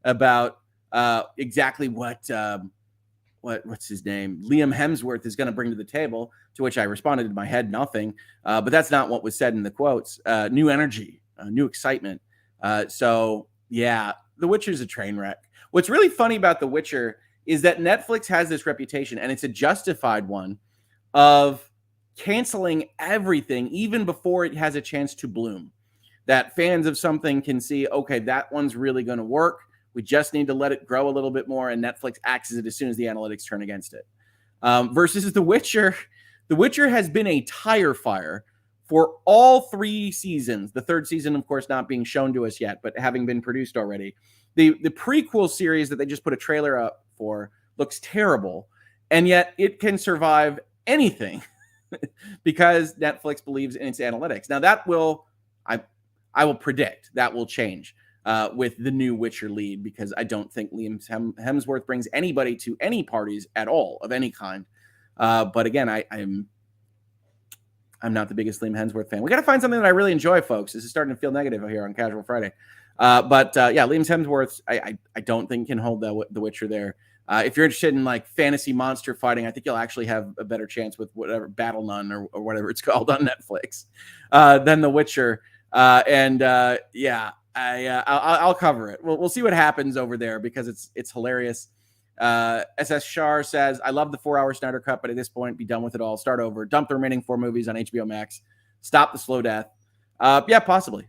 about exactly what's his name? Liam Hemsworth is going to bring to the table, to which I responded in my head, nothing. But that's not what was said in the quotes. New energy, new excitement. So, yeah, The Witcher's a train wreck. What's really funny about The Witcher is that Netflix has this reputation, and it's a justified one, of canceling everything even before it has a chance to bloom. That fans of something can see, okay, that one's really going to work. We just need to let it grow a little bit more, and Netflix axes it as soon as the analytics turn against it. Versus The Witcher. The Witcher has been a tire fire for all 3 seasons. The 3rd season, of course, not being shown to us yet, but having been produced already. The prequel series that they just put a trailer up for looks terrible, and yet it can survive anything because Netflix believes in its analytics. Now, that will, I will predict, that will change with the new Witcher lead, because I don't think Liam Hemsworth brings anybody to any parties at all of any kind. But again, I'm not the biggest Liam Hemsworth fan. We got to find something that I really enjoy, folks. This is starting to feel negative here on Casual Friday. But yeah, Liam Hemsworth, I don't think can hold the Witcher there. If you're interested in like fantasy monster fighting, I think you'll actually have a better chance with whatever Battle Nun or whatever it's called on Netflix than The Witcher. Yeah, I'll cover it. We'll see what happens over there, because it's hilarious. SS Shar says, I love the 4-hour Snyder Cut, but at this point, be done with it all. Start over. Dump the remaining 4 movies on HBO Max. Stop the slow death. Yeah, possibly.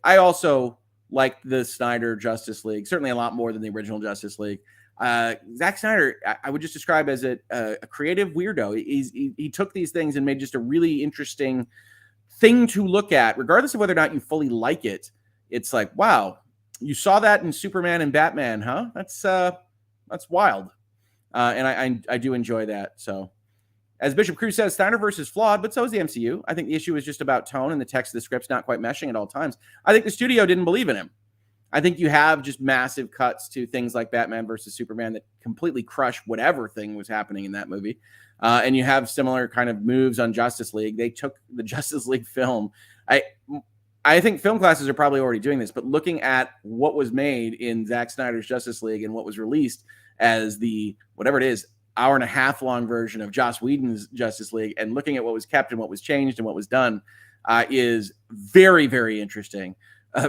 I also like the Snyder Justice League, certainly a lot more than the original Justice League. Zack Snyder, I would just describe as a creative weirdo. He took these things and made just a really interesting thing to look at, regardless of whether or not you fully like it. It's like, wow, you saw that in Superman and Batman, huh? That's wild. And I do enjoy that. So, as Bishop Cruz says, Snyderverse is flawed, but so is the MCU. I think the issue is just about tone, and the text of the script's not quite meshing at all times. I think the studio didn't believe in him. I think you have just massive cuts to things like Batman versus Superman that completely crush whatever thing was happening in that movie. And you have similar kind of moves on Justice League. They took the Justice League film. I think film classes are probably already doing this, but looking at what was made in Zack Snyder's Justice League and what was released as the, whatever it is, hour and a half long version of Joss Whedon's Justice League, and looking at what was kept and what was changed and what was done is very, very interesting.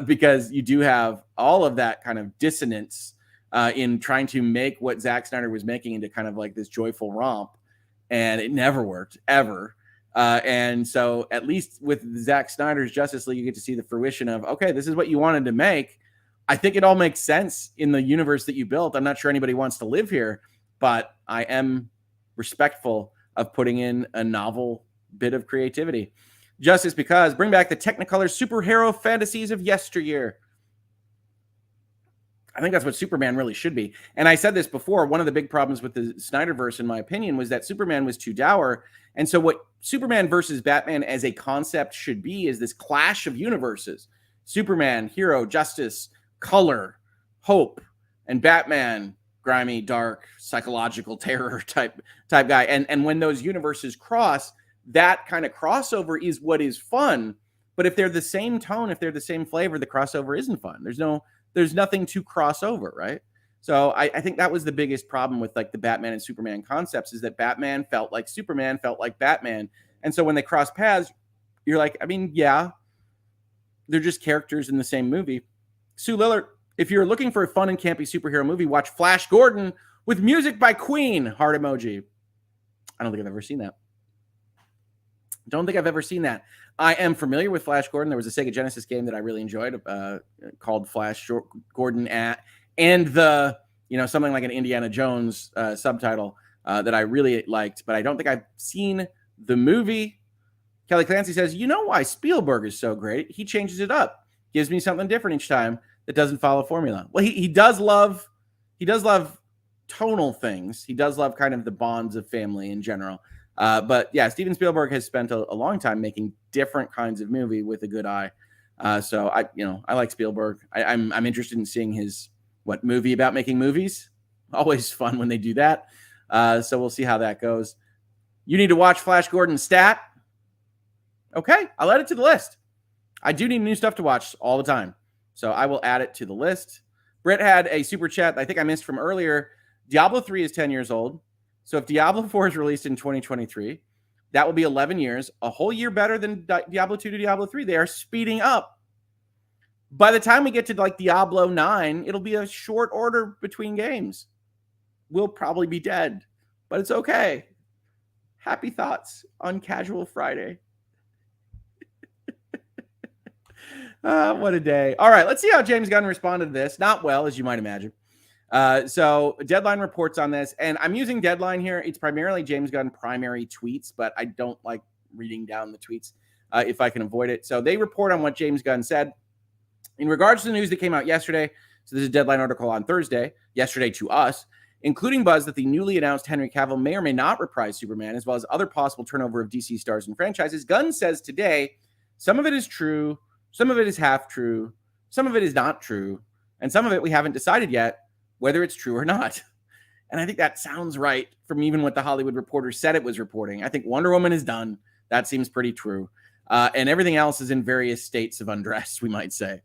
Because you do have all of that kind of dissonance in trying to make what Zack Snyder was making into kind of like this joyful romp, and it never worked, ever. And so at least with Zack Snyder's Justice League, you get to see the fruition of, okay, this is what you wanted to make. I think it all makes sense in the universe that you built. I'm not sure anybody wants to live here, but I am respectful of putting in a novel bit of creativity. Justice because bring back the Technicolor superhero fantasies of yesteryear. I think that's what Superman really should be. And I said this before, one of the big problems with the Snyderverse, in my opinion, was that Superman was too dour. And so what Superman versus Batman as a concept should be is this clash of universes. Superman, hero, justice, color, hope, and Batman, grimy, dark, psychological terror type guy. And when those universes cross, that kind of crossover is what is fun. But if they're the same tone, if they're the same flavor, the crossover isn't fun. There's nothing to cross over, right? So I think that was the biggest problem with like the Batman and Superman concepts, is that Batman felt like Superman felt like Batman. And so when they cross paths, you're like, I mean, yeah, they're just characters in the same movie. Sue Lillard, if you're looking for a fun and campy superhero movie, watch Flash Gordon with music by Queen. Heart emoji. I don't think I've ever seen that. Don't think I've ever seen that. I am familiar with Flash Gordon. There was a Sega Genesis game that I really enjoyed called Flash Gordon and the, something like an Indiana Jones subtitle that I really liked, but I don't think I've seen the movie. Kelly Clancy says, you know why Spielberg is so great? He changes it up. Gives me something different each time that doesn't follow formula. Well, he does love tonal things. He does love kind of the bonds of family in general. But yeah, Steven Spielberg has spent a long time making different kinds of movie with a good eye. So I like Spielberg. I'm interested in seeing his movie about making movies. Always fun when they do that. So we'll see how that goes. You need to watch Flash Gordon's stat. Okay, I'll add it to the list. I do need new stuff to watch all the time, so I will add it to the list. Britt had a super chat I think I missed from earlier. Diablo 3 is 10 years old. So if Diablo 4 is released in 2023, that will be 11 years, a whole year better than Diablo 2 to Diablo 3. They are speeding up. By the time we get to like Diablo 9, it'll be a short order between games. We'll probably be dead, but it's okay. Happy thoughts on Casual Friday. What a day. All right, let's see how James Gunn responded to this. Not well, as you might imagine. So Deadline reports on this, and I'm using Deadline here. It's primarily James Gunn primary tweets, but I don't like reading down the tweets if I can avoid it. So they report on what James Gunn said. In regards to the news that came out yesterday, so this is a Deadline article on Thursday, yesterday to us, including buzz that the newly announced Henry Cavill may or may not reprise Superman, as well as other possible turnover of DC stars and franchises. Gunn says today, some of it is true, some of it is half true, some of it is not true, and some of it we haven't decided yet whether it's true or not. And I think that sounds right from even what the Hollywood Reporter said it was reporting. I think Wonder Woman is done. That seems pretty true. And everything else is in various states of undress, we might say.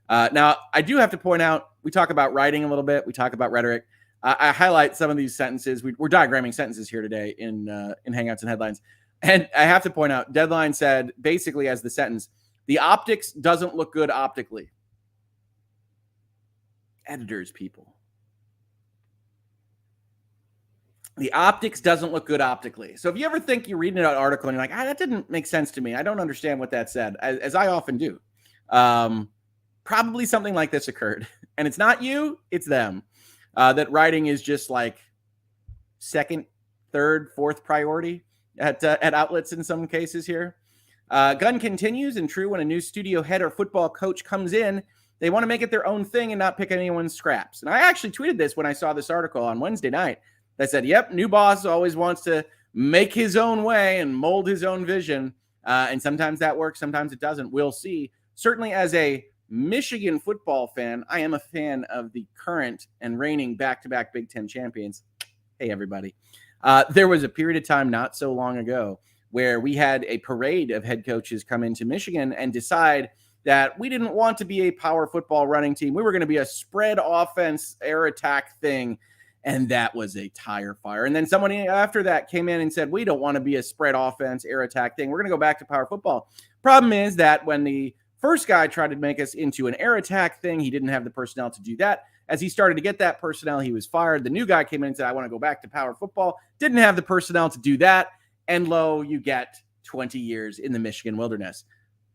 Now, I do have to point out, we talk about writing a little bit. We talk about rhetoric. I highlight some of these sentences. We're diagramming sentences here today in Hangouts and Headlines. And I have to point out, Deadline said, basically as the sentence, the optics doesn't look good optically. Editors, people. The optics doesn't look good optically. So if you ever think you're reading an article and you're like, that didn't make sense to me. I don't understand what that said, as I often do. Probably something like this occurred. And it's not you, it's them. That writing is just like second, third, fourth priority at outlets in some cases here. Gunn continues, and true, when a new studio head or football coach comes in, they want to make it their own thing and not pick anyone's scraps. And I actually tweeted this when I saw this article on Wednesday night. That said, yep, new boss always wants to make his own way and mold his own vision. And sometimes that works, sometimes it doesn't. We'll see. Certainly as a Michigan football fan, I am a fan of the current and reigning back-to-back Big Ten champions. Hey, everybody. There was a period of time not so long ago where we had a parade of head coaches come into Michigan and decide that we didn't want to be a power football running team. We were going to be a spread offense, air attack thing. And that was a tire fire. And then someone after that came in and said, we don't want to be a spread offense, air attack thing. We're going to go back to power football. Problem is that when the first guy tried to make us into an air attack thing, he didn't have the personnel to do that. As he started to get that personnel, he was fired. The new guy came in and said, I want to go back to power football. Didn't have the personnel to do that. And lo, you get 20 years in the Michigan wilderness.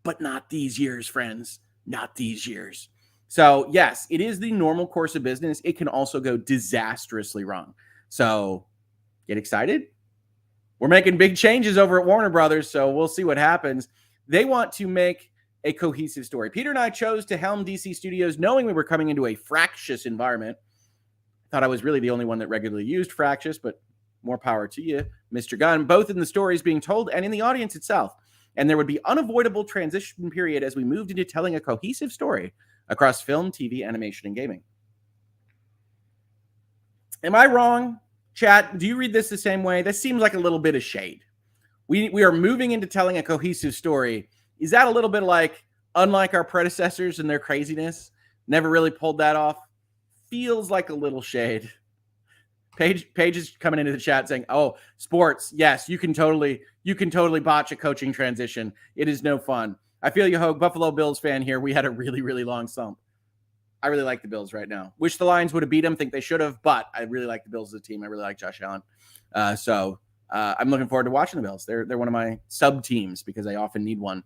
But not these years, friends. Not these years. So, yes, it is the normal course of business. It can also go disastrously wrong. So, get excited. We're making big changes over at Warner Brothers, so we'll see what happens. They want to make a cohesive story. Peter and I chose to helm DC Studios knowing we were coming into a fractious environment. I thought I was really the only one that regularly used fractious, but more power to you, Mr. Gunn, both in the stories being told and in the audience itself. And there would be unavoidable transition period as we moved into telling a cohesive story across film, TV, animation, and gaming. Am I wrong, chat? Do you read this the same way? This seems like a little bit of shade. We are moving into telling a cohesive story. Is that a little bit like, unlike our predecessors and their craziness, never really pulled that off? Feels like a little shade. Paige is coming into the chat saying, "Oh, sports, yes, you can totally botch a coaching transition. It is no fun." I feel you, Hoeg. Buffalo Bills fan here. We had a really, really long slump. I really like the Bills right now. Wish the Lions would have beat them. Think they should have, but I really like the Bills as a team. I really like Josh Allen. So I'm looking forward to watching the Bills. They're one of my sub teams because I often need one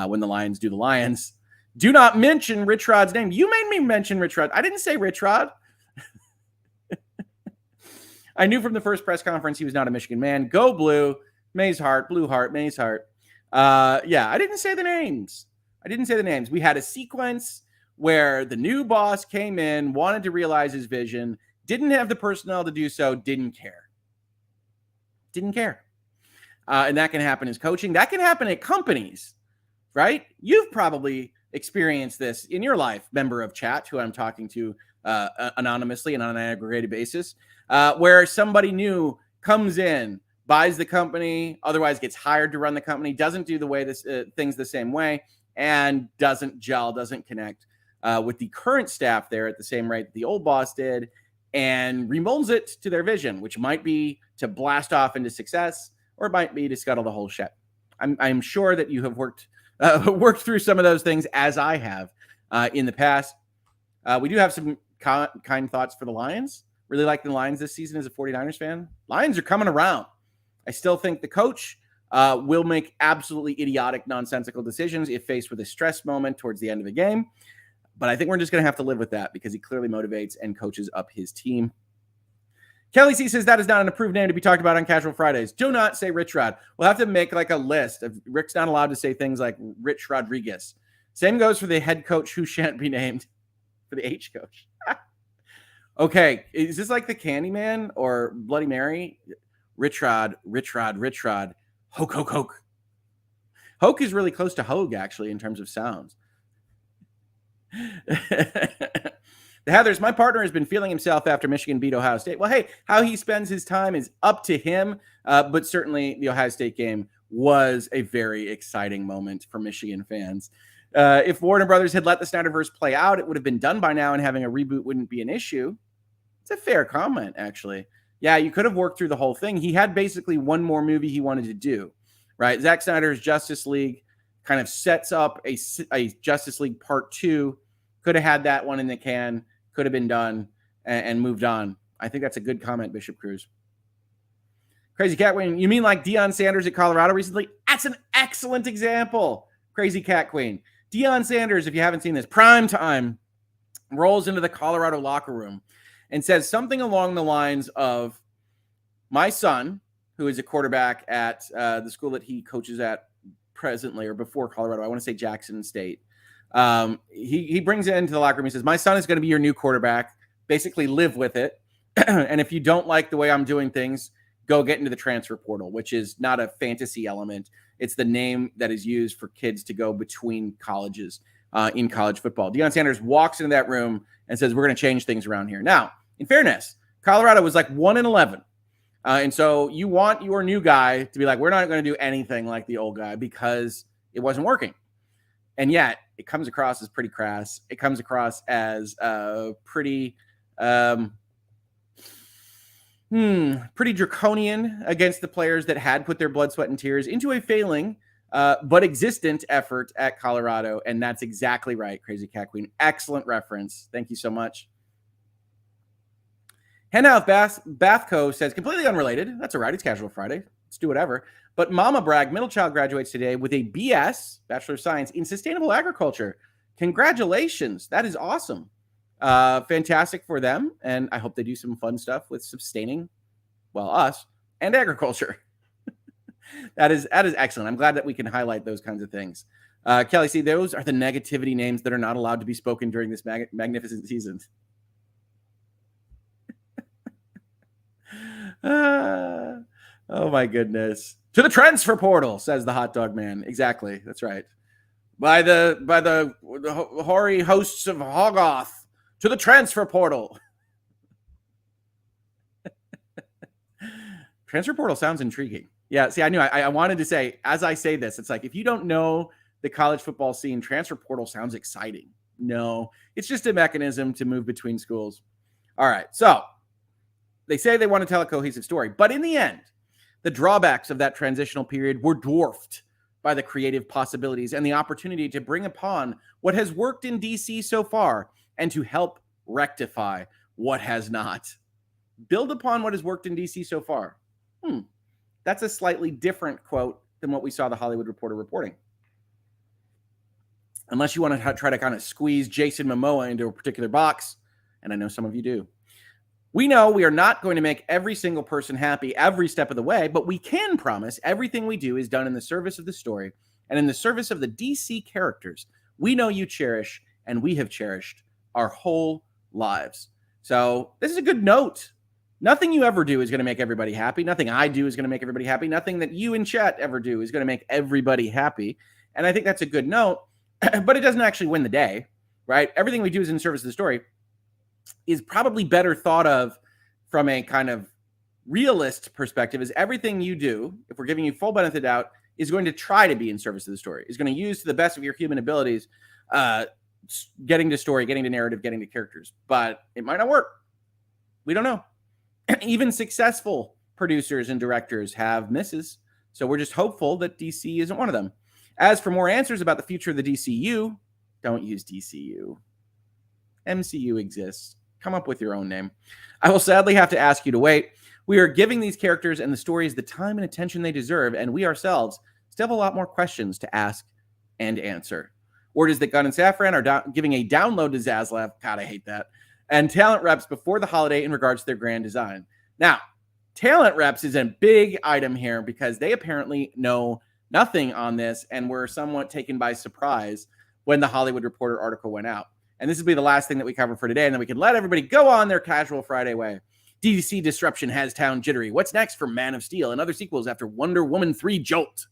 when the Lions do the Lions. Do not mention Rich Rod's name. You made me mention Rich Rod. I didn't say Rich Rod. I knew from the first press conference he was not a Michigan man. Go Blue, May's Heart, Blue Heart, May's Heart. Yeah, I didn't say the names. We had a sequence where the new boss came in, wanted to realize his vision, didn't have the personnel to do so, didn't care. And that can happen as coaching. That can happen at companies, right? You've probably experienced this in your life, member of chat, who I'm talking to anonymously and on an aggregated basis, where somebody new comes in, buys the company, otherwise gets hired to run the company, doesn't do the way things the same way, and doesn't gel, doesn't connect with the current staff there at the same rate that the old boss did, and remolds it to their vision, which might be to blast off into success, or it might be to scuttle the whole ship. I'm sure that you have worked through some of those things, as I have in the past. We do have some kind thoughts for the Lions. Really like the Lions this season as a 49ers fan. Lions are coming around. I still think the coach will make absolutely idiotic, nonsensical decisions if faced with a stress moment towards the end of the game. But I think we're just going to have to live with that because he clearly motivates and coaches up his team. Kelly C says that is not an approved name to be talked about on Casual Fridays. Do not say Rich Rod. We'll have to make like a list of Rick's not allowed to say things like Rich Rodriguez. Same goes for the head coach who shan't be named, for the H coach. Okay, is this like the Candyman or Bloody Mary? Rich Rod. Hoeg. Hoeg is really close to Hoeg, actually, in terms of sounds. The Heathers, my partner has been feeling himself after Michigan beat Ohio State. Well, hey, how he spends his time is up to him, but certainly the Ohio State game was a very exciting moment for Michigan fans. If Warner Brothers had let the Snyderverse play out, it would have been done by now, and having a reboot wouldn't be an issue. It's a fair comment, actually. Yeah, you could have worked through the whole thing. He had basically one more movie he wanted to do, right? Zack Snyder's Justice League kind of sets up a Justice League Part 2. Could have had that one in the can, could have been done and moved on. I think that's a good comment, Bishop Cruz. Crazy Cat Queen, you mean like Deion Sanders at Colorado recently? That's an excellent example. Crazy Cat Queen. Deion Sanders, if you haven't seen this, prime time, rolls into the Colorado locker room and says something along the lines of, my son, who is a quarterback at the school that he coaches at presently or before Colorado, I want to say Jackson State. He brings it into the locker room. He says, my son is going to be your new quarterback. Basically live with it. And if you don't like the way I'm doing things, go get into the transfer portal, which is not a fantasy element. It's the name that is used for kids to go between colleges in college football. Deion Sanders walks into that room and says, we're going to change things around here. Now, in fairness, Colorado was like 1-11. And so you want your new guy to be like, we're not going to do anything like the old guy because it wasn't working. And yet it comes across as pretty crass. It comes across as pretty draconian against the players that had put their blood, sweat, and tears into a failing but existent effort at Colorado. And that's exactly right, Crazy Cat Queen. Excellent reference. Thank you so much. Henhouse Bathco says, completely unrelated. That's all right. It's Casual Friday. Let's do whatever. But Mama Bragg, middle child, graduates today with a BS, Bachelor of Science, in Sustainable Agriculture. Congratulations. That is awesome. Fantastic for them. And I hope they do some fun stuff with sustaining, well, us and agriculture. That is excellent. I'm glad that we can highlight those kinds of things. Kelly, see, those are the negativity names that are not allowed to be spoken during this magnificent season. Oh my goodness. To the transfer portal, says the hot dog man. Exactly. That's right. By the hoary hosts of Hoggoth, to the transfer portal. Transfer portal sounds intriguing. Yeah, see, I knew I wanted to say, as I say this, it's like, if you don't know the college football scene, transfer portal sounds exciting. No, it's just a mechanism to move between schools. All right, so they say they want to tell a cohesive story, but in the end, the drawbacks of that transitional period were dwarfed by the creative possibilities and the opportunity to bring upon what has worked in DC so far and to help rectify what has not. Build upon what has worked in DC so far. That's a slightly different quote than what we saw the Hollywood Reporter reporting. Unless you want to try to kind of squeeze Jason Momoa into a particular box, and I know some of you do. We know we are not going to make every single person happy every step of the way, but we can promise everything we do is done in the service of the story and in the service of the DC characters we know you cherish and we have cherished our whole lives. So this is a good note. Nothing you ever do is going to make everybody happy. Nothing I do is going to make everybody happy. Nothing that you in chat ever do is going to make everybody happy. And I think that's a good note, but it doesn't actually win the day, right? Everything we do is in service of the story is probably better thought of from a kind of realist perspective. Is everything you do, if we're giving you full benefit of the doubt, is going to try to be in service of the story, is going to use to the best of your human abilities, getting to story, getting to narrative, getting to characters. But it might not work. We don't know. Even successful producers and directors have misses. So we're just hopeful that DC isn't one of them. As for more answers about the future of the DCU, don't use DCU. MCU exists. Come up with your own name. I will sadly have to ask you to wait. We are giving these characters and the stories the time and attention they deserve, and we ourselves still have a lot more questions to ask and answer. Word is that Gunn and Safran are giving a download to Zaslav. God, I hate that. And talent reps before the holiday in regards to their grand design. Now, talent reps is a big item here because they apparently know nothing on this and were somewhat taken by surprise when the Hollywood Reporter article went out. And this will be the last thing that we cover for today, and then we can let everybody go on their casual Friday way. DC disruption has town jittery. What's next for Man of Steel and other sequels after Wonder Woman 3 Jolt?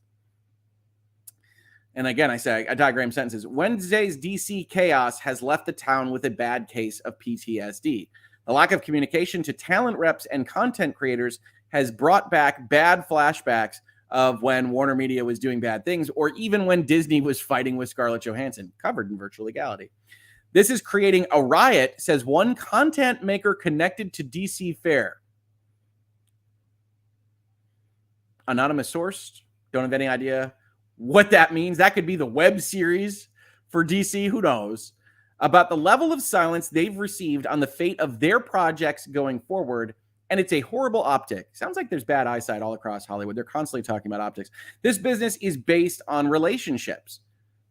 And again, I say, I diagram sentences. Wednesday's DC chaos has left the town with a bad case of PTSD. The lack of communication to talent reps and content creators has brought back bad flashbacks of when Warner Media was doing bad things, or even when Disney was fighting with Scarlett Johansson, covered in Virtual Legality. This is creating a riot, says one content maker connected to DC Fair. Anonymous source. Don't have any idea what that means. That could be the web series for DC. Who knows? About the level of silence they've received on the fate of their projects going forward. And it's a horrible optic. Sounds like there's bad eyesight all across Hollywood. They're constantly talking about optics. This business is based on relationships.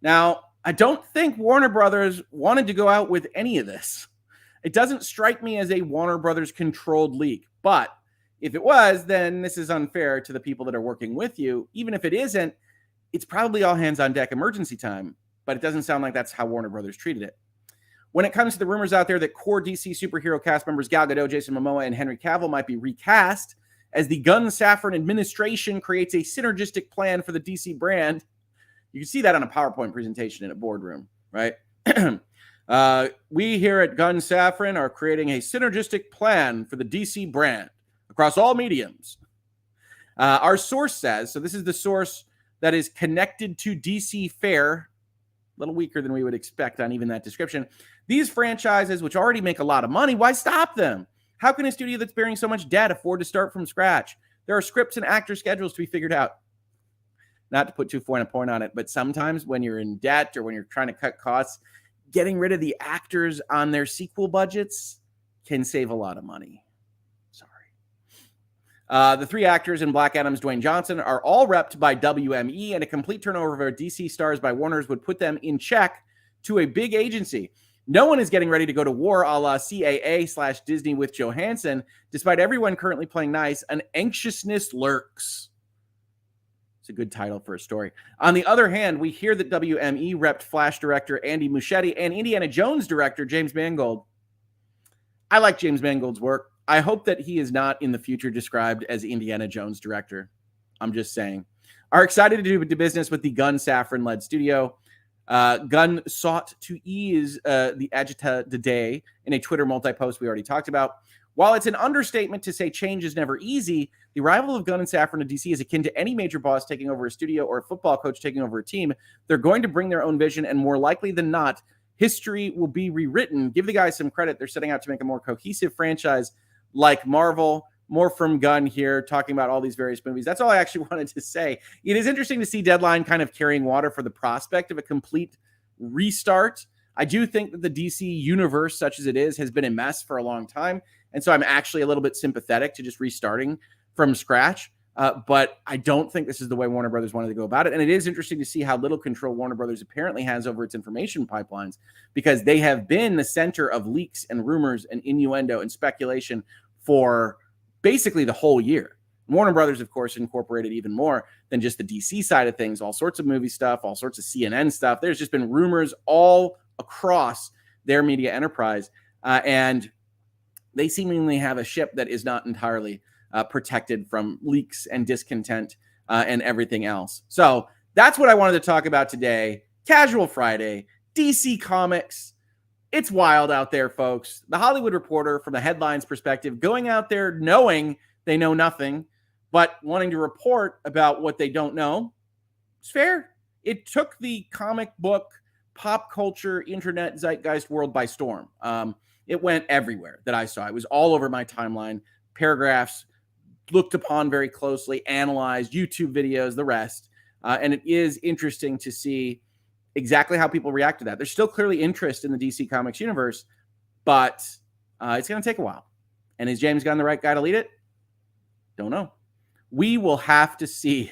Now, I don't think Warner Brothers wanted to go out with any of this. It doesn't strike me as a Warner Brothers controlled leak. But if it was, then this is unfair to the people that are working with you. Even if it isn't, it's probably all hands on deck emergency time. But it doesn't sound like that's how Warner Brothers treated it. When it comes to the rumors out there that core DC superhero cast members Gal Gadot, Jason Momoa, and Henry Cavill might be recast as the Gunn Safran administration creates a synergistic plan for the DC brand, you can see that on a PowerPoint presentation in a boardroom, right? We here at Gunn Safran are creating a synergistic plan for the DC brand across all mediums. Our source says, so this is the source that is connected to DC Fair, a little weaker than we would expect on even that description. These franchises, which already make a lot of money, why stop them? How can a studio that's bearing so much debt afford to start from scratch? There are scripts and actor schedules to be figured out. Not to put too fine a point on it, but sometimes when you're in debt or when you're trying to cut costs, getting rid of the actors on their sequel budgets can save a lot of money. Sorry. The three actors in Black Adam's Dwayne Johnson are all repped by WME, and a complete turnover of our DC stars by Warner's would put them in check to a big agency. No one is getting ready to go to war a la CAA/Disney with Johansson. Despite everyone currently playing nice, an anxiousness lurks. It's a good title for a story. On the other hand, we hear that WME repped Flash director Andy Muschietti and Indiana Jones director James Mangold. I like James Mangold's work. I hope that he is not in the future described as Indiana Jones director. I'm just saying. Are excited to do business with the Gunn Safran-led studio. Gunn sought to ease the agita de day in a Twitter multi-post we already talked about. While it's an understatement to say change is never easy, the arrival of Gunn and Safran to DC is akin to any major boss taking over a studio or a football coach taking over a team. They're going to bring their own vision, and more likely than not, history will be rewritten. Give the guys some credit. They're setting out to make a more cohesive franchise like Marvel. More from Gunn here, talking about all these various movies. That's all I actually wanted to say. It is interesting to see Deadline kind of carrying water for the prospect of a complete restart. I do think that the DC universe, such as it is, has been a mess for a long time. And so I'm actually a little bit sympathetic to just restarting from scratch. But I don't think this is the way Warner Brothers wanted to go about it. And it is interesting to see how little control Warner Brothers apparently has over its information pipelines, because they have been the center of leaks and rumors and innuendo and speculation for basically the whole year. Warner Brothers, of course, incorporated even more than just the DC side of things, all sorts of movie stuff, all sorts of CNN stuff. There's just been rumors all across their media enterprise. And they seemingly have a ship that is not entirely protected from leaks and discontent and everything else. So that's what I wanted to talk about today. Casual Friday, DC Comics. It's wild out there, folks. The Hollywood Reporter, from a headlines perspective, going out there knowing they know nothing, but wanting to report about what they don't know. It's fair. It took the comic book, pop culture, internet zeitgeist world by storm. It went everywhere that I saw. It was all over my timeline. Paragraphs looked upon very closely, analyzed, YouTube videos, the rest. And it is interesting to see exactly how people react to that. There's still clearly interest in the DC Comics universe, but it's going to take a while. And is James Gunn the right guy to lead it? Don't know. We will have to see.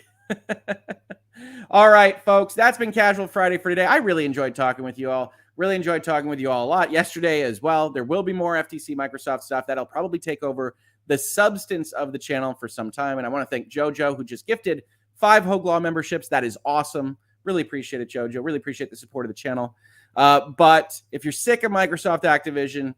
All right, folks, that's been Casual Friday for today. I really enjoyed talking with you all. Really enjoyed talking with you all a lot yesterday as well. There will be more FTC Microsoft stuff that'll probably take over the substance of the channel for some time. And I want to thank JoJo, who just gifted 5 Hoeg Law memberships. That is awesome. Really appreciate it, JoJo. Really appreciate the support of the channel. But if you're sick of Microsoft Activision,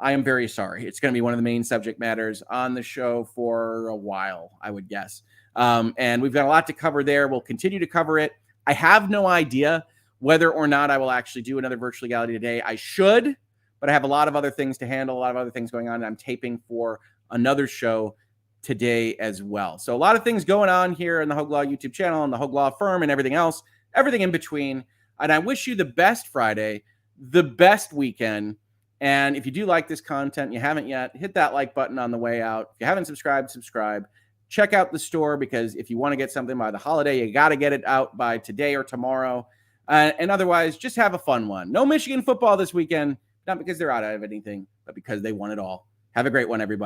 I am very sorry. It's going to be one of the main subject matters on the show for a while, I would guess. And we've got a lot to cover there. We'll continue to cover it. I have no idea whether or not I will actually do another Virtual Legality today. I should, but I have a lot of other things to handle, a lot of other things going on. And I'm taping for another show today as well. So a lot of things going on here in the Hoeg Law YouTube channel and the Hoeg Law firm and everything else, everything in between. And I wish you the best Friday, the best weekend. And if you do like this content, you haven't yet, hit that like button on the way out. If you haven't subscribed, subscribe. Check out the store, because if you want to get something by the holiday, you got to get it out by today or tomorrow. And otherwise, just have a fun one. No Michigan football this weekend, not because they're out of anything, but because they won it all. Have a great one, everybody.